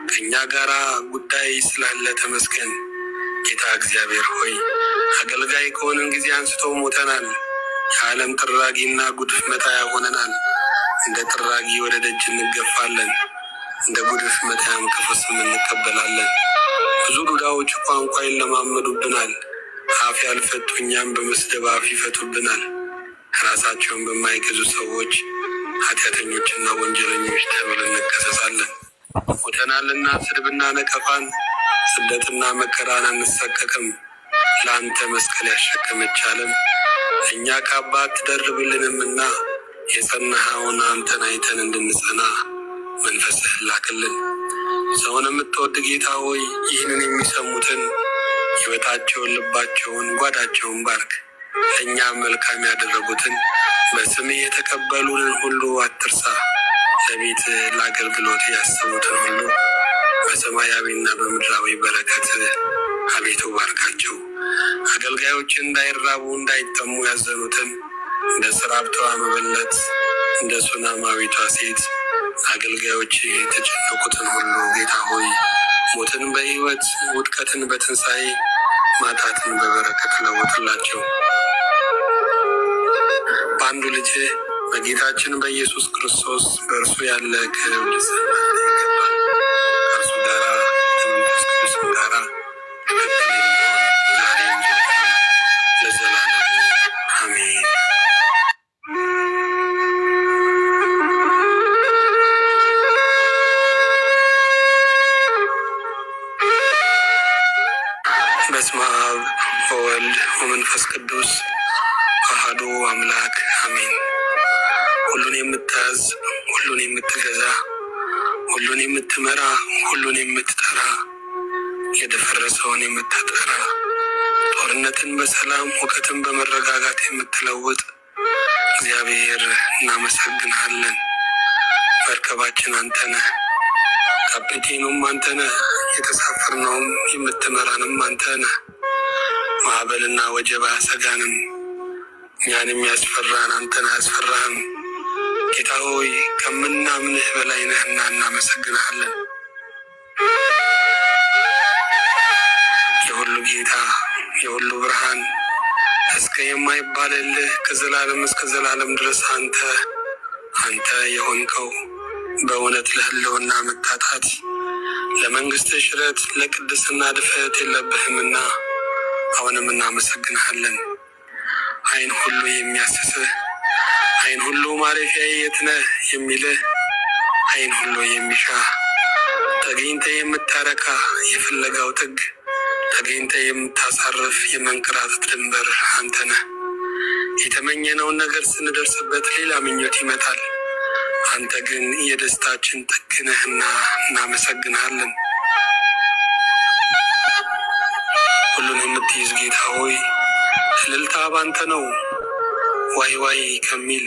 ከእኛ ጋራ ጉዳይ ስላለ ተመስገን። ጌታ እግዚአብሔር ሆይ አገልጋይ ከሆንን ጊዜ አንስቶ ሞተናል። የዓለም ጥራጊና ጉድፍ መታያ ሆነናል። እንደ ጥራጊ ወደ ደጅ እንገፋለን፣ እንደ ጉድፍ መታያም ክፉ ስም እንቀበላለን። ብዙ ዱዳዎች ቋንቋ ይለማመዱብናል። አፍ ያልፈቱ እኛም በመስደብ አፍ ይፈቱብናል። ራሳቸውን በማይገዙ ሰዎች ኃጢአተኞችና ወንጀለኞች ተብለን እንከሰሳለን። ሞተናልና ስድብና ነቀፋን፣ ስደትና መከራን አንሰቀቅም። ለአንተ መስቀል ያሸከመች ዓለም እኛ ካባ አትደርብልንምና የጸናኸውን አንተን አይተን እንድንጸና መንፈስህን ላክልን። ሰውን የምትወድ ጌታ ሆይ ይህንን የሚሰሙትን ሕይወታቸውን፣ ልባቸውን፣ ጓዳቸውን ባርክ። ለእኛም መልካም ያደረጉትን በስምህ የተቀበሉንን ሁሉ አትርሳ። ለቤት ለአገልግሎት ያሰቡትን ሁሉ በሰማያዊና በምድራዊ በረከት አቤቱ ባርካቸው። አገልጋዮችን እንዳይራቡ እንዳይጠሙ ያዘኑትን እንደ ሰራፕታዋ መበለት እንደ ሱናማዊቷ ሴት አገልጋዮች የተጨነቁትን ሁሉ ጌታ ሆይ ሞትን በሕይወት ውድቀትን በትንሣኤ ማጣትን በበረከት ለውጥላቸው። በአንዱ ልጅ በጌታችን በኢየሱስ ክርስቶስ በእርሱ ያለ ክብር ይገባል። ከእርሱ ጋራ ከመንፈስ ቅዱስ ጋራ ትክክል የሚሆን ዛሬም ዘወትርም ለዘላለሙ አሜን። በስመ አብ ወወልድ ወመንፈስ ቅዱስ አሐዱ አምላክ አሜን። ሁሉን የምታዝ፣ ሁሉን የምትገዛ፣ ሁሉን የምትመራ፣ ሁሉን የምትጠራ፣ የደፈረሰውን የምታጠራ፣ ጦርነትን በሰላም ሁከትን በመረጋጋት የምትለውጥ እግዚአብሔር እናመሰግንሃለን። መርከባችን አንተነህ፣ ካፒቴኑም አንተነህ፣ የተሳፈርነውም የምትመራንም አንተነህ። ማዕበልና ወጀብ አያሰጋንም። እኛንም ያስፈራን አንተን አያስፈራህም። ጌታ ሆይ ከምናምንህ በላይ ነህና እናመሰግንሃለን። የሁሉ ጌታ የሁሉ ብርሃን እስከ የማይባልልህ ከዘላለም እስከ ዘላለም ድረስ አንተ የሆንከው በእውነት ለህልውና መታጣት ለመንግስት ሽረት ለቅድስና ድፍረት የለብህምና አሁንም እናመሰግንሃለን። ዓይን ሁሉ የሚያስስህ፣ ዓይን ሁሉ ማረፊያ የት ነህ የሚልህ፣ ዓይን ሁሉ የሚሻ ተገኝተ የምታረካ የፍለጋው ጥግ ተገኝተ የምታሳርፍ የመንከራተት ድንበር አንተ ነህ። የተመኘነውን ነገር ስንደርስበት ሌላ ምኞት ይመጣል። አንተ ግን የደስታችን ጥግ ነህና እናመሰግንሃለን። ሁሉን የምትይዝ ጌታ ሆይ እልልታ ባንተ ነው። ዋይ ዋይ ከሚል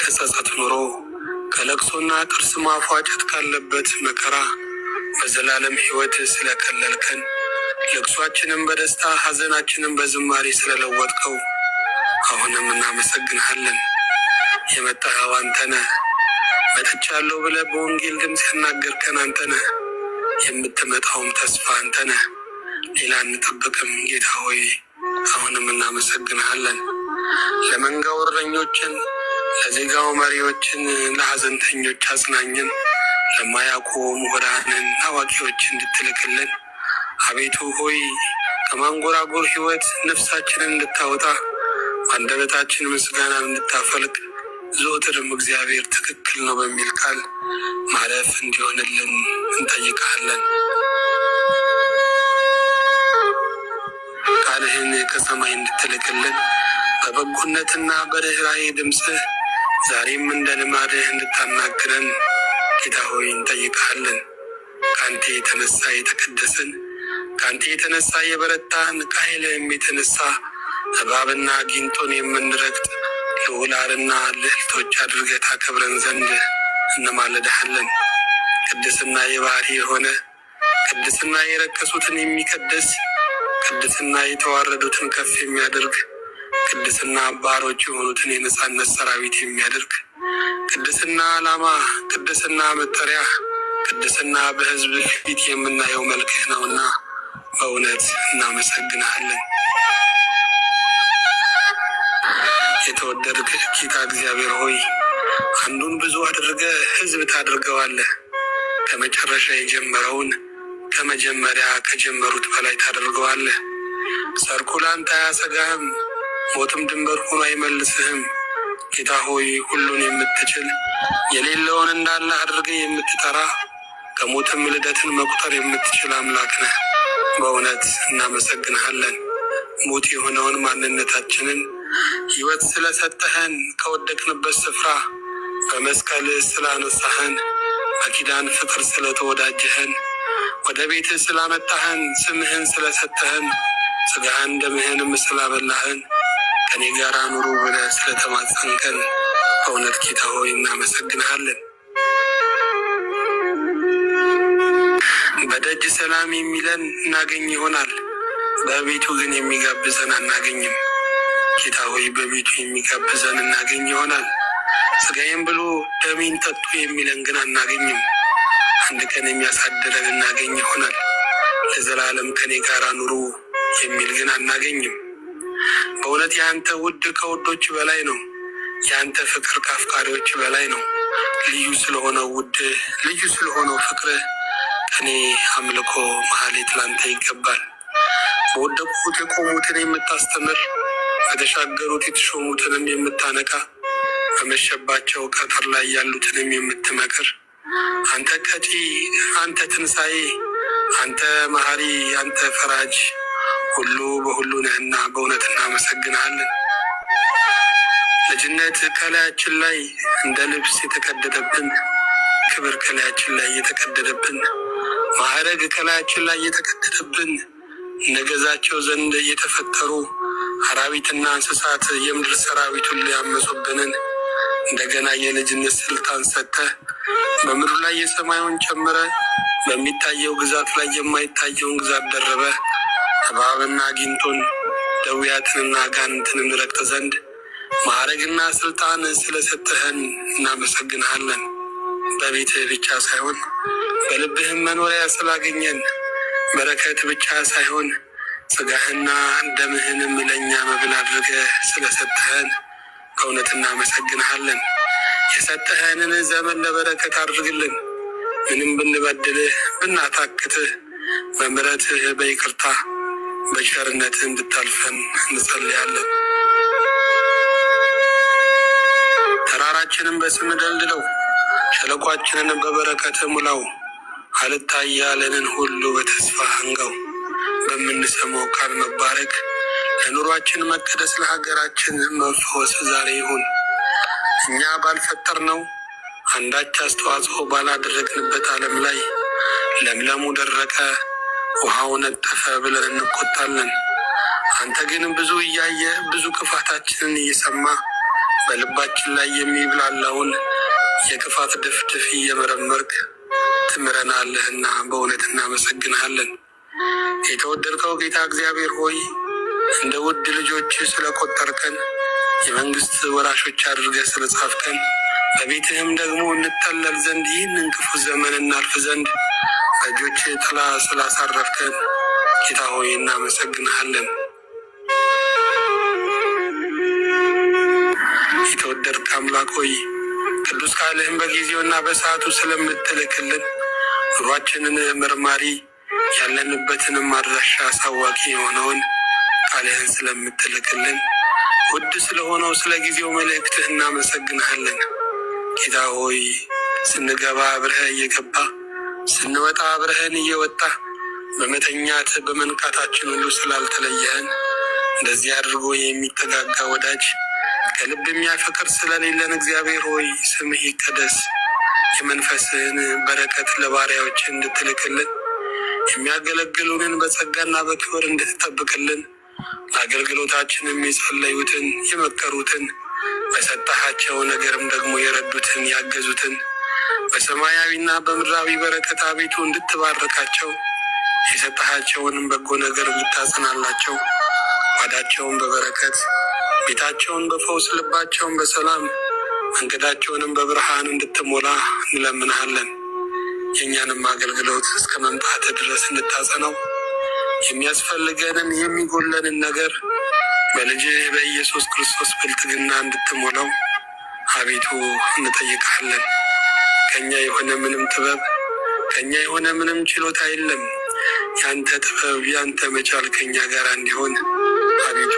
ከጸጸት ኑሮ ከለቅሶና ጥርስ ማፏጨት ካለበት መከራ በዘላለም ሕይወት ስለከለልከን ለቅሷችንም በደስታ ሐዘናችንም በዝማሬ ስለለወጥከው አሁንም እናመሰግንሃለን። የመጣኸው አንተ ነህ። መጥቻለሁ ብለህ በወንጌል ድምፅ ያናገርከን አንተ ነህ። የምትመጣውም ተስፋ አንተ ነህ። ሌላ እንጠብቅም ጌታ ሆይ አሁንም እናመሰግንሃለን። ለመንጋው እረኞችን፣ ለዜጋው መሪዎችን፣ ለሐዘንተኞች አጽናኝን፣ ለማያውቁ ምሁራንን አዋቂዎች እንድትልክልን አቤቱ ሆይ ከማንጎራጎር ሕይወት ነፍሳችንን እንድታወጣ አንደበታችን ምስጋናን እንድታፈልቅ ዘወትርም እግዚአብሔር ትክክል ነው በሚል ቃል ማረፍ እንዲሆንልን እንጠይቃለን። ቃልህን ከሰማይ እንድትልክልን በበጎነትና በርኅራኄ ድምፅህ ዛሬም እንደ ልማድህ እንድታናግረን ጌታ ሆይ እንጠይቅሃለን። ከአንተ የተነሳ የተቀደስን፣ ከአንተ የተነሳ የበረታን፣ ከኃይልህም የተነሳ እባብና ጊንጦን የምንረግጥ ልዑላንና ልዕልቶች አድርገህ ታከብረን ዘንድ እንማልድሃለን። ቅድስና የባህሪ የሆነ ቅድስና የረከሱትን የሚቀድስ፣ ቅድስና የተዋረዱትን ከፍ የሚያደርግ፣ ቅድስና ባሮች የሆኑትን የነጻነት ሰራዊት የሚያደርግ፣ ቅድስና ዓላማ፣ ቅድስና መጠሪያ፣ ቅድስና በሕዝብ ፊት የምናየው መልክህ ነውና በእውነት እናመሰግንሃለን። የተወደድክ ጌታ እግዚአብሔር ሆይ አንዱን ብዙ አድርገህ ሕዝብ ታደርገዋለህ። ከመጨረሻ የጀመረውን ከመጀመሪያ ከጀመሩት በላይ ታደርገዋለህ። ሰርኩ ላንተ አያሰጋህም፣ ሞትም ድንበር ሆኖ አይመልስህም። ጌታ ሆይ ሁሉን የምትችል የሌለውን እንዳለ አድርገህ የምትጠራ ከሞትም ልደትን መቁጠር የምትችል አምላክ ነህ። በእውነት እናመሰግንሃለን። ሙት የሆነውን ማንነታችንን ሕይወት ስለሰጠህን፣ ከወደቅንበት ስፍራ በመስቀል ስላነሳህን፣ በኪዳን ፍቅር ስለተወዳጀህን፣ ወደ ቤትህ ስላመጣህን፣ ስምህን ስለሰጠህን፣ ሥጋህን ደምህንም ስላበላህን፣ ከኔ ጋር ኑሩ ብለህ ስለተማጸንከን በእውነት ጌታ ሆይ እናመሰግንሃለን። በደጅ ሰላም የሚለን እናገኝ ይሆናል፣ በቤቱ ግን የሚጋብዘን አናገኝም። ጌታ ሆይ በቤቱ የሚጋብዘን እናገኝ ይሆናል፣ ሥጋዬን ብሉ ደሜን ጠጡ የሚለን ግን አናገኝም። አንድ ቀን የሚያሳድረን እናገኝ ይሆናል፣ ለዘላለም ከኔ ጋር ኑሩ የሚል ግን አናገኝም። በእውነት የአንተ ውድ ከውዶች በላይ ነው። የአንተ ፍቅር ከአፍቃሪዎች በላይ ነው። ልዩ ስለሆነው ውድ፣ ልዩ ስለሆነው ፍቅርህ ከኔ አምልኮ መሐሌት ላንተ ይገባል። በወደቁት የቆሙትን የምታስተምር፣ በተሻገሩት የተሾሙትንም የምታነቃ፣ በመሸባቸው ቀትር ላይ ያሉትንም የምትመክር አንተ ቀጪ፣ አንተ ትንሣኤ፣ አንተ መሐሪ፣ አንተ ፈራጅ ሁሉ በሁሉ ነህና በእውነት እናመሰግንሃለን። ልጅነት ከላያችን ላይ እንደ ልብስ የተቀደደብን፣ ክብር ከላያችን ላይ የተቀደደብን፣ ማዕረግ ከላያችን ላይ የተቀደደብን፣ ነገዛቸው ዘንድ የተፈጠሩ አራዊትና እንስሳት የምድር ሰራዊት ሁሉ ያመፁብንን እንደገና የልጅነት ስልጣን ሰጥተህ በምድሩ ላይ የሰማዩን ጨምረ፣ በሚታየው ግዛት ላይ የማይታየውን ግዛት ደረበ፣ እባብና ጊንጦን ደውያትንና አጋንንትን እንረግጥ ዘንድ ማዕረግና ስልጣን ስለሰጠህን እናመሰግንሃለን። በቤትህ ብቻ ሳይሆን በልብህም መኖሪያ ስላገኘን፣ በረከት ብቻ ሳይሆን ሥጋህና ደምህንም ለእኛ መብል አድርገህ ስለሰጠህን በእውነት እናመሰግንሃለን። የሰጠህንን ዘመን ለበረከት አድርግልን። ምንም ብንበድልህ ብናታክትህ በምሕረትህ በይቅርታ በቸርነትህ እንድታልፈን እንጸልያለን። ተራራችንን በስም ደልድለው፣ ሸለቋችንን በበረከት ሙላው። አልታይ ያለንን ሁሉ በተስፋ አንጋው። በምንሰማው ቃል መባረክ፣ ለኑሯችን መቀደስ፣ ለሀገራችን መፈወስ ዛሬ ይሁን። እኛ ባልፈጠርነው አንዳች አስተዋጽኦ ባላደረግንበት ዓለም ላይ ለምለሙ ደረቀ፣ ውሃው ነጠፈ ብለን እንቆጣለን። አንተ ግን ብዙ እያየ ብዙ ክፋታችንን እየሰማ በልባችን ላይ የሚብላላውን የክፋት ድፍድፍ እየመረመርክ ትምረናለህና በእውነት እናመሰግንሃለን። የተወደድከው ጌታ እግዚአብሔር ሆይ እንደ ውድ ልጆች ስለቆጠርከን፣ የመንግስት ወራሾች አድርገህ ስለጻፍከን፣ በቤትህም ደግሞ እንጠለል ዘንድ ይህንን ክፉ ዘመን እናልፍ ዘንድ በእጆች ጥላ ስላሳረፍከን ጌታ ሆይ እናመሰግንሃለን። የተወደድክ አምላክ ሆይ ቅዱስ ቃልህን በጊዜውና በሰዓቱ ስለምትልክልን፣ ኑሯችንን መርማሪ ያለንበትንም አድራሻ አሳዋቂ የሆነውን ቃልህን ስለምትልክልን፣ ውድ ስለሆነው ስለ ጊዜው መልእክትህ እናመሰግንሃለን። ጌታ ሆይ ስንገባ አብረህ እየገባ ስንወጣ አብረህን እየወጣ በመተኛት በመንቃታችን ሁሉ ስላልተለየህን እንደዚህ አድርጎ የሚጠጋጋ ወዳጅ ከልብ የሚያፈቅር ስለሌለን እግዚአብሔር ሆይ ስምህ ይቀደስ። የመንፈስህን በረከት ለባሪያዎች እንድትልክልን የሚያገለግሉንን በጸጋና በክብር እንድትጠብቅልን ለአገልግሎታችንም የጸለዩትን የመከሩትን በሰጠሃቸው ነገርም ደግሞ የረዱትን ያገዙትን በሰማያዊና በምድራዊ በረከት አቤቱ እንድትባርካቸው የሰጠሃቸውንም በጎ ነገር እንድታጸናላቸው ጓዳቸውን በበረከት ቤታቸውን በፈውስ ልባቸውን በሰላም መንገዳቸውንም በብርሃን እንድትሞላ እንለምንሃለን። የእኛንም አገልግሎት እስከ መምጣት ድረስ እንድታጸናው የሚያስፈልገንን የሚጎለንን ነገር በልጅህ በኢየሱስ ክርስቶስ ብልጥግና እንድትሞላው አቤቱ እንጠይቃለን። ከኛ የሆነ ምንም ጥበብ ከኛ የሆነ ምንም ችሎታ የለም። ያንተ ጥበብ ያንተ መቻል ከኛ ጋር እንዲሆን አቤቱ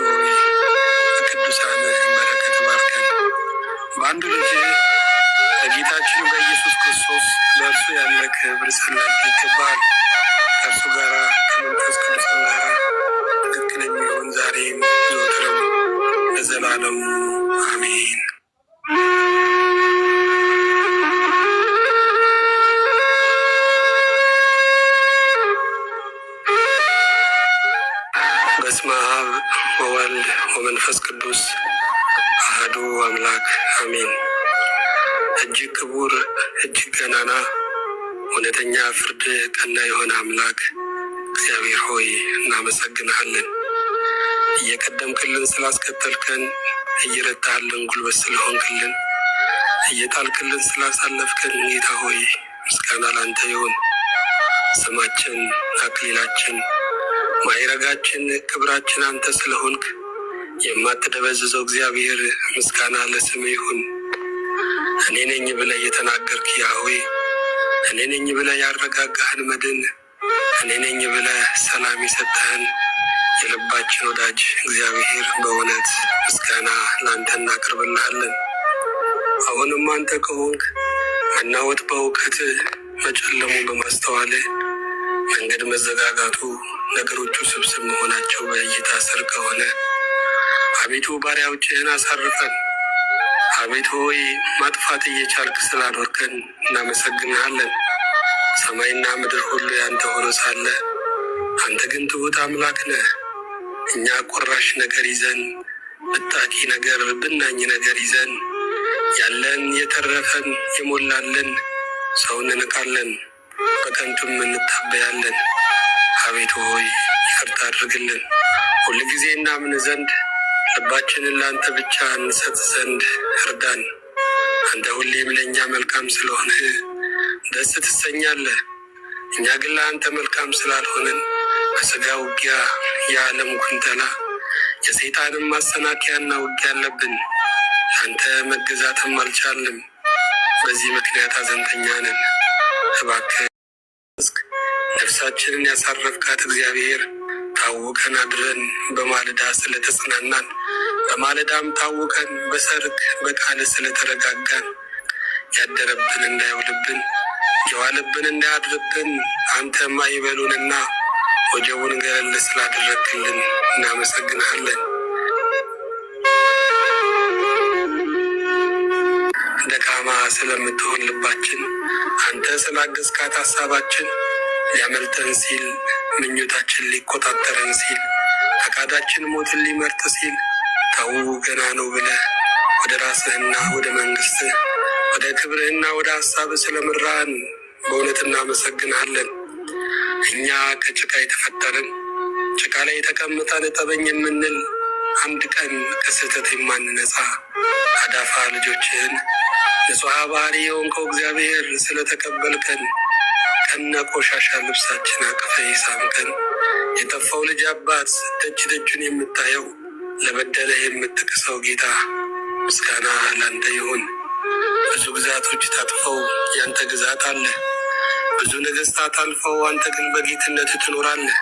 በቅዱሳን በረከት ባርከን። በአንዱ ልጅ በጌታችን በኢየሱስ ክርስቶስ ለእርሱ ያለ ክብር ሰላም ይገባል። ከእርሱ ጋር ከመንፈስ ቅዱስ ጋር ትክክል የሚሆን ዛሬም ዘወትርም ለዘላለሙ አሜን። በስመ አብ ወወልድ ወመንፈስ ቅዱስ አሐዱ አምላክ አሜን። እጅግ ክቡር እጅግ ገናና እውነተኛ ፍርድ ቀና የሆነ አምላክ እግዚአብሔር ሆይ እናመሰግንሃለን። እየቀደምክልን ስላስከተልከን፣ እየረታህልን ጉልበት ስለሆንክልን፣ እየጣልክልን ስላሳለፍከን ጌታ ሆይ ምስጋና ላንተ ይሁን። ስማችን፣ አክሊላችን፣ ማዕረጋችን፣ ክብራችን አንተ ስለሆንክ የማትደበዝዘው እግዚአብሔር ምስጋና ለስም ይሁን። እኔ ነኝ ብለህ የተናገርክ ያህዌ፣ እኔ ነኝ ብለህ ያረጋጋህን መድን፣ እኔ ነኝ ብለህ ሰላም የሰጠህን የልባችን ወዳጅ እግዚአብሔር በእውነት ምስጋና ለአንተ እናቀርብልሃለን። አሁንም አንተ ከሆንክ መናወጥ በእውቀት መጨለሙ በማስተዋል መንገድ መዘጋጋቱ ነገሮቹ ስብስብ መሆናቸው በእይታ ስር ከሆነ አቤቱ ባሪያዎችህን አሳርፈን። አቤቱ ሆይ ማጥፋት እየቻልክ ስላኖርከን እናመሰግንሃለን። ሰማይና ምድር ሁሉ ያንተ ሆኖ ሳለ አንተ ግን ትሑት አምላክ ነህ። እኛ ቆራሽ ነገር ይዘን ብጣቂ ነገር ብናኝ ነገር ይዘን ያለን የተረፈን የሞላለን ሰው እንንቃለን፣ በከንቱም እንታበያለን። አቤቱ ሆይ ይቅርታ አድርግልን። ሁልጊዜ እናምን ዘንድ ልባችንን ለአንተ ብቻ እንሰጥ ዘንድ እርዳን። አንተ ሁሌም ለእኛ መልካም ስለሆንህ ደስ ትሰኛለህ። እኛ ግን ለአንተ መልካም ስላልሆንን በሥጋ ውጊያ፣ የዓለም ኩንተላ፣ የሰይጣንም ማሰናከያና ውጊያ አለብን። ለአንተ መገዛትም አልቻልም። በዚህ ምክንያት አዘንተኛ ነን። እባክህ ነፍሳችንን ያሳረፍካት እግዚአብሔር ታውከን አድረን በማለዳ ስለተጽናናን በማለዳም ታውከን በሰርክ በቃል ስለተረጋጋን ያደረብን እንዳይውልብን የዋለብን እንዳያድርብን አንተማ ይበሉንና ወጀቡን ገለል ስላደረግክልን እናመሰግንሃለን። ደካማ ስለምትሆን ልባችን አንተ ስላገዝካት ሀሳባችን ሊያመልጠን ሲል ምኞታችን ሊቆጣጠረን ሲል ፈቃዳችን ሞትን ሊመርጥ ሲል ተው ገና ነው ብለህ ወደ ራስህና ወደ መንግስትህ ወደ ክብርህና ወደ ሀሳብህ ስለምራን በእውነት እናመሰግንሃለን። እኛ ከጭቃ የተፈጠርን ጭቃ ላይ የተቀምጠን ጠበኝ የምንል አንድ ቀን ከስህተት የማንነጻ አዳፋ ልጆችህን ንጹሐ ባህሪ የሆንከው እግዚአብሔር ስለተቀበልከን ከነ ቆሻሻ ልብሳችን አቅፈ ሳምከን የጠፋው ልጅ አባት ደጅ ደጁን የምታየው ለበደለህ የምትክሰው ጌታ ምስጋና ላንተ ይሁን። ብዙ ግዛቶች ታጥፈው ያንተ ግዛት አለ። ብዙ ነገስታት አልፈው አንተ ግን በጌትነት ትኖራለህ።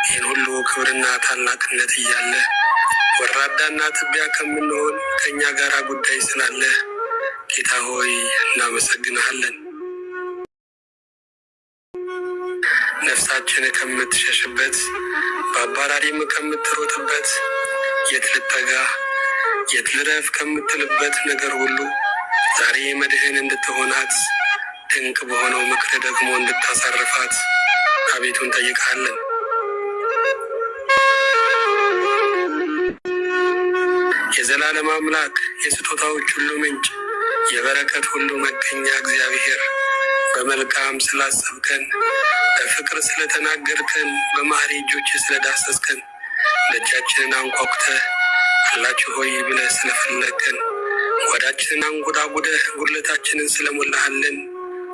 ይህን ሁሉ ክብርና ታላቅነት እያለ ወራዳና ትቢያ ከምንሆን ከእኛ ጋር ጉዳይ ስላለ ጌታ ሆይ እናመሰግንሃለን። ነፍሳችን ከምትሸሽበት በአባራሪም ከምትሮጥበት የት ልጠጋ የት ልረፍ ከምትልበት ነገር ሁሉ ዛሬ መድህን እንድትሆናት ድንቅ በሆነው ምክር ደግሞ እንድታሳርፋት አቤቱ እንጠይቃለን። የዘላለም አምላክ የስጦታዎች ሁሉ ምንጭ የበረከት ሁሉ መገኛ እግዚአብሔር በመልካም ስላሰብከን፣ በፍቅር ስለተናገርከን፣ በማህሪ እጆች ስለዳሰስከን፣ ደጃችንን አንኳኩተህ አላችሁ ሆይ ብለህ ስለፈለግከን፣ ጓዳችንን አንጎዳጉደህ ጉድለታችንን ስለሞላሃለን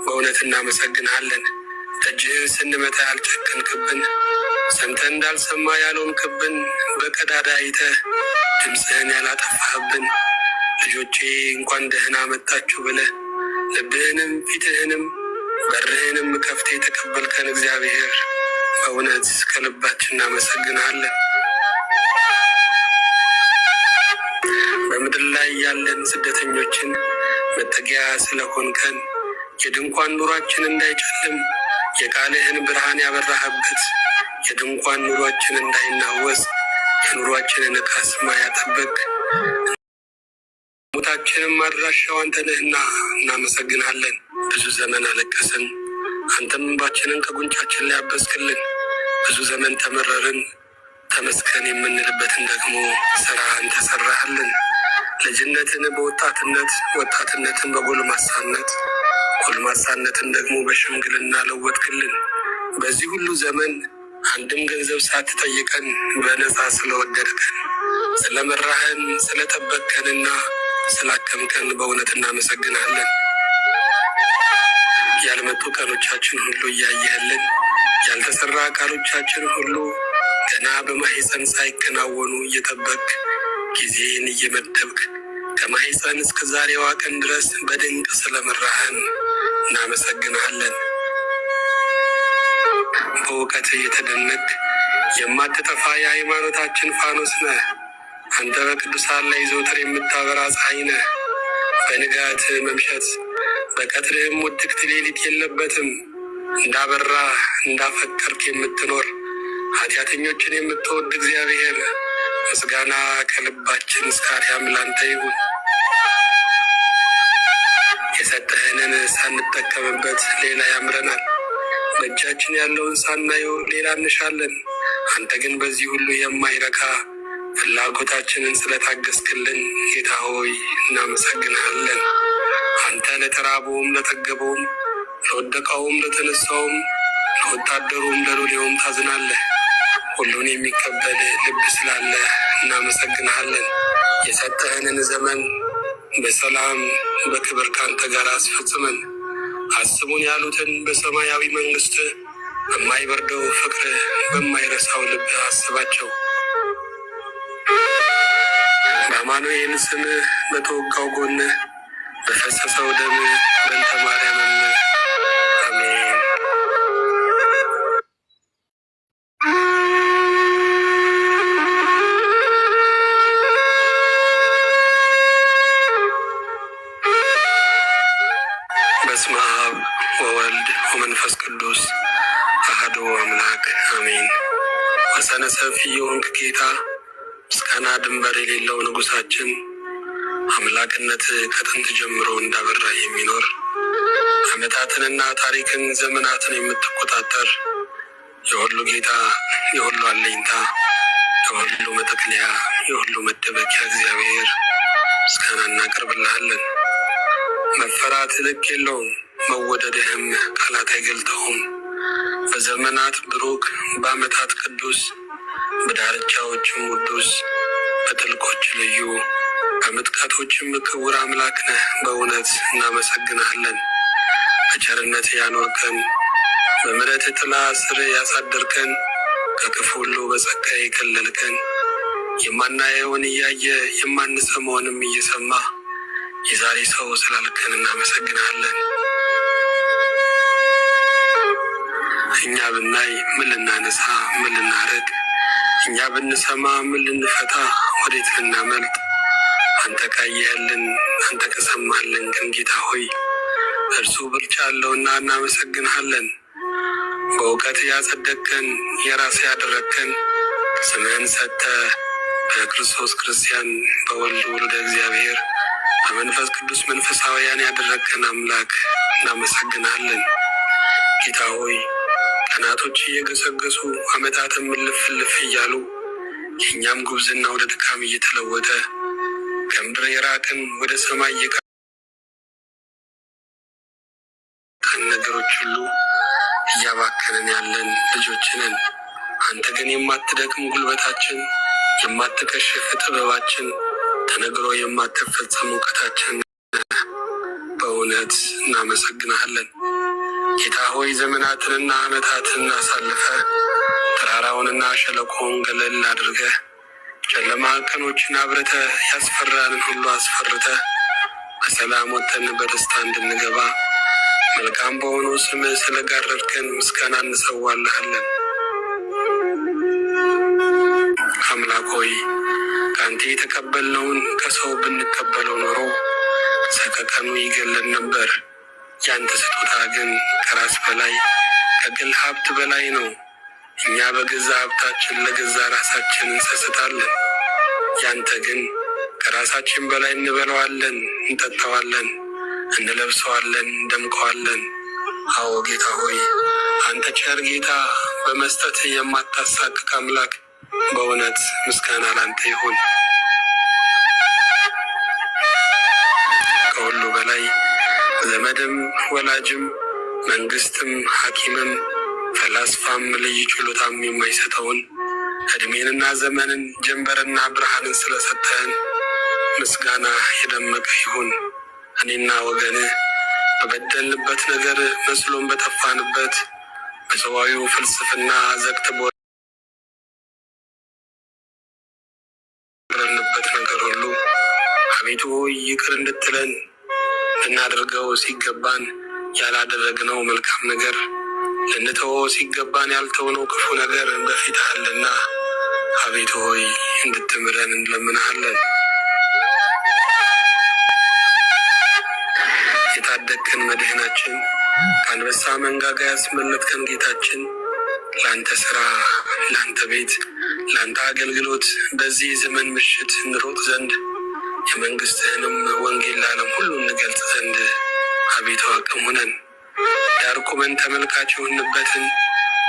በእውነት እናመሰግንሃለን። ደጅህን ስንመታ ያልጨከንክብን፣ ሰምተን እንዳልሰማ ያልሆንክብን፣ በቀዳዳ አይተህ ድምፅህን ያላጠፋህብን፣ ልጆቼ እንኳን ደህና መጣችሁ ብለህ ልብህንም ፊትህንም በርህንም ከፍተህ የተቀበልከን እግዚአብሔር በእውነት ከልባችን እናመሰግንሃለን። በምድር ላይ ያለን ስደተኞችን መጠጊያ ስለሆንከን፣ የድንኳን ኑሯችን እንዳይጨልም የቃልህን ብርሃን ያበራህበት፣ የድንኳን ኑሯችን እንዳይናወጽ የኑሯችንን ካስማ ያጠበቅ፣ ሞታችንም አድራሻው አንተ ነህና እናመሰግናለን። ብዙ ዘመን አለቀስን፣ አንተም እንባችንን ከጉንጫችን ላይ አበስክልን። ብዙ ዘመን ተመረርን፣ ተመስገን የምንልበትን ደግሞ ስራህን ተሰራህልን። ልጅነትን በወጣትነት፣ ወጣትነትን በጎልማሳነት፣ ጎልማሳነትን ደግሞ በሽምግልና ለወጥክልን። በዚህ ሁሉ ዘመን አንድም ገንዘብ ሳትጠይቀን በነፃ ስለወደድከን፣ ስለመራህን፣ ስለጠበቅከንና ስላከምከን በእውነት እናመሰግናለን። ያልመጡ ቀኖቻችን ሁሉ እያየህልን፣ ያልተሰራ ቃሎቻችን ሁሉ ገና በማህፀን ሳይከናወኑ እየጠበቅ ጊዜን እየመደብክ ከማህፀን እስከ ዛሬዋ ቀን ድረስ በድንቅ ስለመራህን እናመሰግናለን። በእውቀት እየተደነቅ የማትጠፋ የሃይማኖታችን ፋኖስ ነህ። አንተ በቅዱሳን ላይ ዘውትር የምታበራ ፀሐይ ነህ። በንጋት መምሸት በቀትርህም ውድቅት ሌሊት የለበትም። እንዳበራ እንዳፈቀርክ የምትኖር ኃጢአተኞችን የምትወድ እግዚአብሔር ምስጋና ከልባችን እስከ አርያም ላንተ ይሁን። የሰጠህንን ሳንጠቀምበት ሌላ ያምረናል። በእጃችን ያለውን ሳናየው ሌላ እንሻለን። አንተ ግን በዚህ ሁሉ የማይረካ ፍላጎታችንን ስለታገስክልን ጌታ ሆይ እናመሰግንሃለን። አንተ ለተራበውም ለጠገበውም፣ ለወደቀውም ለተነሳውም፣ ለወታደሩም ለሎሌውም ታዝናለህ። ሁሉን የሚቀበል ልብ ስላለ እናመሰግንሃለን። የሰጠህንን ዘመን በሰላም በክብር ካንተ ጋር አስፈጽመን። አስቡን ያሉትን በሰማያዊ መንግስት በማይበርደው ፍቅር በማይረሳው ልብ አስባቸው። በአማኑኤል ስም በተወጋው ጎን በፈሰሰው ደም በእንተ ማርያም አሜን። በስመ አብ ወወልድ ወመንፈስ ቅዱስ አሐዱ አምላክ አሜን። ወሰነ ሰፊ የሆንክ ጌታ ምስጋና ድንበር የሌለው ንጉሳችን አምላክነት ከጥንት ጀምሮ እንዳበራ የሚኖር ዓመታትንና ታሪክን ዘመናትን የምትቆጣጠር የሁሉ ጌታ የሁሉ አለኝታ የሁሉ መጠቅለያ የሁሉ መደበቂያ እግዚአብሔር ምስጋና እናቀርብልሃለን። መፈራት ልክ የለውም፣ መወደድህም ቃላት አይገልጠውም። በዘመናት ብሩክ በዓመታት ቅዱስ በዳርቻዎችም ውዱስ በጥልቆች ልዩ በምጥቀቶችም ክቡር አምላክ ነህ። በእውነት እናመሰግናለን። በቸርነት ያኖርከን፣ በምሕረት ጥላ ስር ያሳደርከን፣ ከክፉ ሁሉ በጸጋ የከለልከን፣ የማናየውን እያየ የማንሰማውንም እየሰማ የዛሬ ሰው ስላልከን እናመሰግናለን። እኛ ብናይ ምን ልናነሳ ምን ልናርቅ፣ እኛ ብንሰማ ምን ልንፈታ ወዴት ልናመልጥ? አንተ ካየህልን አንተ ከሰማህልን ግን ጌታ ሆይ እርሱ ብልጫ አለውና እናመሰግንሃለን። በእውቀት ያጸደቅከን የራስ ያደረግከን ስምህን ሰጥተህ በክርስቶስ ክርስቲያን፣ በወልድ ወልደ እግዚአብሔር፣ በመንፈስ ቅዱስ መንፈሳውያን ያደረግከን አምላክ እናመሰግናለን። ጌታ ሆይ ቀናቶች እየገሰገሱ ዓመታትም እልፍ እልፍ እያሉ የእኛም ጉብዝና ወደ ድካም እየተለወጠ ከምድር የራቅን ወደ ሰማይ የቀን ነገሮች ሁሉ እያባከንን ያለን ልጆች ነን። አንተ ግን የማትደክም ጉልበታችን፣ የማትከሽፍ ጥበባችን፣ ተነግሮ የማትፈጸም እውቀታችን በእውነት እናመሰግናለን። ጌታ ሆይ ዘመናትንና ዓመታትን አሳልፈ ተራራውንና ሸለቆውን ገለል አድርገ ጨለማ ቀኖችን አብረተ ያስፈራንን ሁሉ አስፈርተ በሰላም ወጥተን በደስታ እንድንገባ መልካም በሆነው ስምህ ስለጋረድከን ምስጋና እንሰዋልሃለን። አምላክ ሆይ ከአንተ የተቀበልነውን ከሰው ብንቀበለው ኖሮ ሰቀቀኑ ይገለን ነበር። ያንተ ስጦታ ግን ከራስ በላይ ከግል ሀብት በላይ ነው። እኛ በገዛ ሀብታችን ለገዛ ራሳችን እንሰስታለን። ያንተ ግን ከራሳችን በላይ እንበለዋለን፣ እንጠጣዋለን፣ እንለብሰዋለን፣ እንደምቀዋለን። አዎ ጌታ ሆይ አንተ ቸር ጌታ፣ በመስጠት የማታሳቅቅ አምላክ፣ በእውነት ምስጋና ላንተ ይሁን። ከሁሉ በላይ ዘመድም ወላጅም መንግስትም ሐኪምም ፈላስፋም ልዩ ችሎታም የማይሰጠውን እድሜንና ዘመንን ጀንበርና ብርሃንን ስለሰጠህን ምስጋና የደመቀ ይሁን። እኔና ወገንህ በበደልንበት ነገር መስሎን በጠፋንበት በሰዋዊው ፍልስፍና ዘግት በረንበት ነገር ሁሉ አቤቱ ይቅር እንድትለን ልናደርገው ሲገባን ያላደረግነው መልካም ነገር ልንተወው ሲገባን ያልተውነው ክፉ ነገር በፊት አለና አቤቱ ሆይ እንድትምረን እንለምንሃለን። የታደግከን መድህናችን፣ ከአንበሳ መንጋጋ ያስመለጥከን ጌታችን፣ ለአንተ ስራ፣ ለአንተ ቤት፣ ለአንተ አገልግሎት በዚህ ዘመን ምሽት እንሮጥ ዘንድ የመንግስትህንም ወንጌል ለዓለም ሁሉ እንገልጽ ዘንድ አቤቱ አቅም ሁነን። ዳር ቆመን ተመልካች የሆንበትን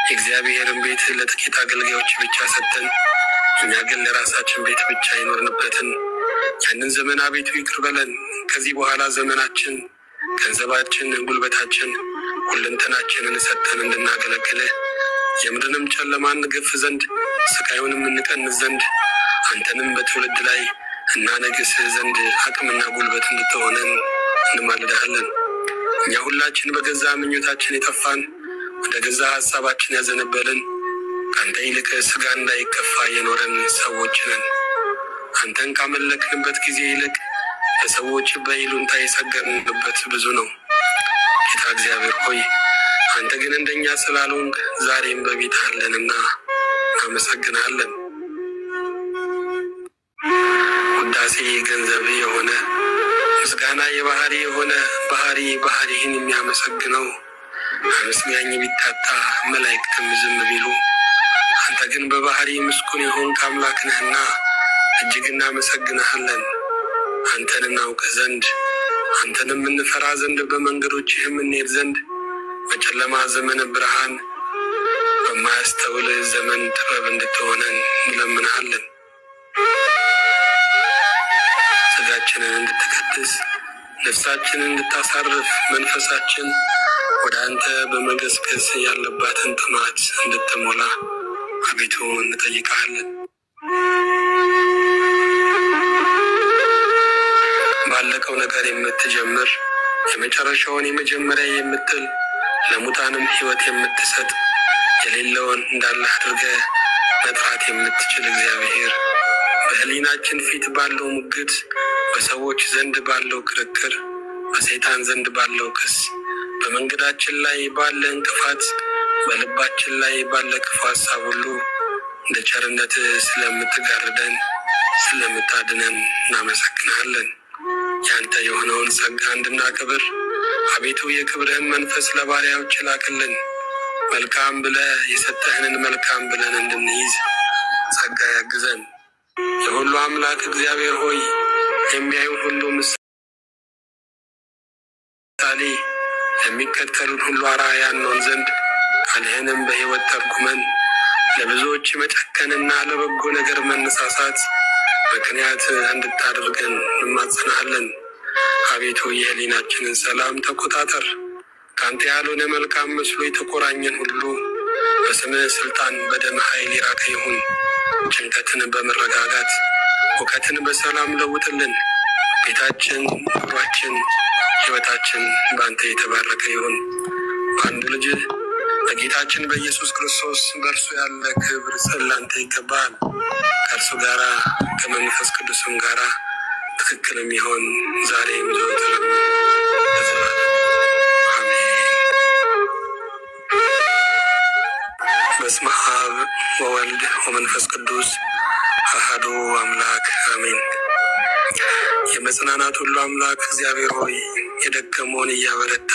የእግዚአብሔርን ቤት ለጥቂት አገልጋዮች ብቻ ሰጥተን እኛ ግን ለራሳችን ቤት ብቻ የኖርንበትን ያንን ዘመን አቤቱ ይቅር በለን። ከዚህ በኋላ ዘመናችን፣ ገንዘባችን፣ ጉልበታችን፣ ሁለንተናችንን ሰጥተን እንድናገለግልህ የምድርንም ጨለማ እንገፍ ዘንድ ስቃዩንም እንቀንስ ዘንድ አንተንም በትውልድ ላይ እናነግስህ ዘንድ አቅምና ጉልበት እንድትሆነን እንማልዳለን። እኛ ሁላችን በገዛ ምኞታችን የጠፋን፣ ወደ ገዛ ሀሳባችን ያዘነበልን፣ ከአንተ ይልቅ ስጋ እንዳይከፋ የኖረን ሰዎች ነን። አንተን ካመለክንበት ጊዜ ይልቅ ለሰዎች በይሉንታ የሰገድንበት ብዙ ነው። ጌታ እግዚአብሔር ሆይ አንተ ግን እንደኛ ስላልሆንክ ዛሬም በቤት አለንና እናመሰግናለን። ውዳሴ ገንዘብ የሆነ ምስጋና የባህሪ የሆነ ባህሪህን የሚያመሰግነው አመስጋኝ ቢታጣ መላእክትም ዝም ቢሉ አንተ ግን በባህሪ ምስጉን የሆንክ አምላክ ነህና እጅግ እናመሰግንሃለን። አንተን እናውቅ ዘንድ አንተንም እንፈራ ዘንድ በመንገዶችህም እንሄድ ዘንድ በጨለማ ዘመን ብርሃን፣ በማያስተውል ዘመን ጥበብ እንድትሆነን እንለምንሃለን። ስጋችንን እንድትቀድስ ነፍሳችንን እንድታሳርፍ መንፈሳችን ወደ አንተ በመገስገስ ያለባትን ጥማት እንድትሞላ አቤቱ እንጠይቃለን። ባለቀው ነገር የምትጀምር የመጨረሻውን የመጀመሪያ የምትል ለሙታንም ሕይወት የምትሰጥ የሌለውን እንዳለ አድርገህ መጥራት የምትችል እግዚአብሔር በሕሊናችን ፊት ባለው ሙግት፣ በሰዎች ዘንድ ባለው ክርክር፣ በሰይጣን ዘንድ ባለው ክስ፣ በመንገዳችን ላይ ባለ እንቅፋት፣ በልባችን ላይ ባለ ክፉ ሀሳብ ሁሉ እንደ ቸርነት ስለምትጋርደን ስለምታድነን እናመሰግናለን። ያንተ የሆነውን ጸጋ እንድናከብር አቤቱ የክብርህን መንፈስ ለባሪያዎች ላክልን። መልካም ብለህ የሰጠህንን መልካም ብለን እንድንይዝ ጸጋ ያግዘን። የሁሉ አምላክ እግዚአብሔር ሆይ የሚያዩን ሁሉ ምሳሌ ለሚከተሉን ሁሉ አርአያ እንሆን ዘንድ ቃልህንም በሕይወት ተርጉመን ለብዙዎች መጨከንና ለበጎ ነገር መነሳሳት ምክንያት እንድታደርገን እንማጸናሃለን። አቤቱ የሕሊናችንን ሰላም ተቆጣጠር። ካንተ ያልሆነ መልካም መስሎ የተቆራኘን ሁሉ በስምህ ስልጣን በደም ኃይል ይራቀ ይሁን። ጭንቀትን በመረጋጋት ሁከትን በሰላም ለውጥልን። ቤታችን፣ ኑሯችን፣ ሕይወታችን በአንተ የተባረከ ይሁን። በአንዱ ልጅ በጌታችን በኢየሱስ ክርስቶስ በእርሱ ያለ ክብር ጸላንተ ይገባል። ከእርሱ ጋራ ከመንፈስ ቅዱስም ጋራ ትክክልም ይሆን ዛሬም ዘወትርም ለዘላለም አሜን። በስመ አብ ወወልድ ወመንፈስ ቅዱስ አሐዱ አምላክ አሜን። የመጽናናት ሁሉ አምላክ እግዚአብሔር ሆይ የደከመውን እያበረታ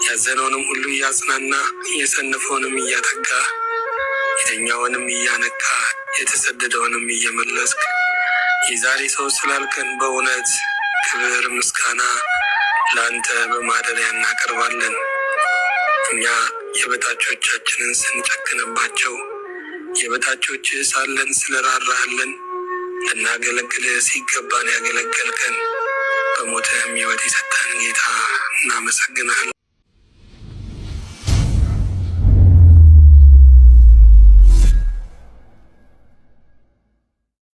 ያዘነውንም ሁሉ እያጽናና የሰነፈውንም እያተጋ የተኛውንም እያነቃ የተሰደደውንም እየመለስክ የዛሬ ሰው ስላልከን በእውነት ክብር ምስጋና ለአንተ በማደሪያ እናቀርባለን። እኛ የበታቾቻችንን ስንጨክንባቸው የበታቾችህ ሳለን ስለራራህልን ልናገለግልህ ሲገባን ያገለገልከን በሞትህም ሕይወት የሰጠን ጌታ እናመሰግናለን።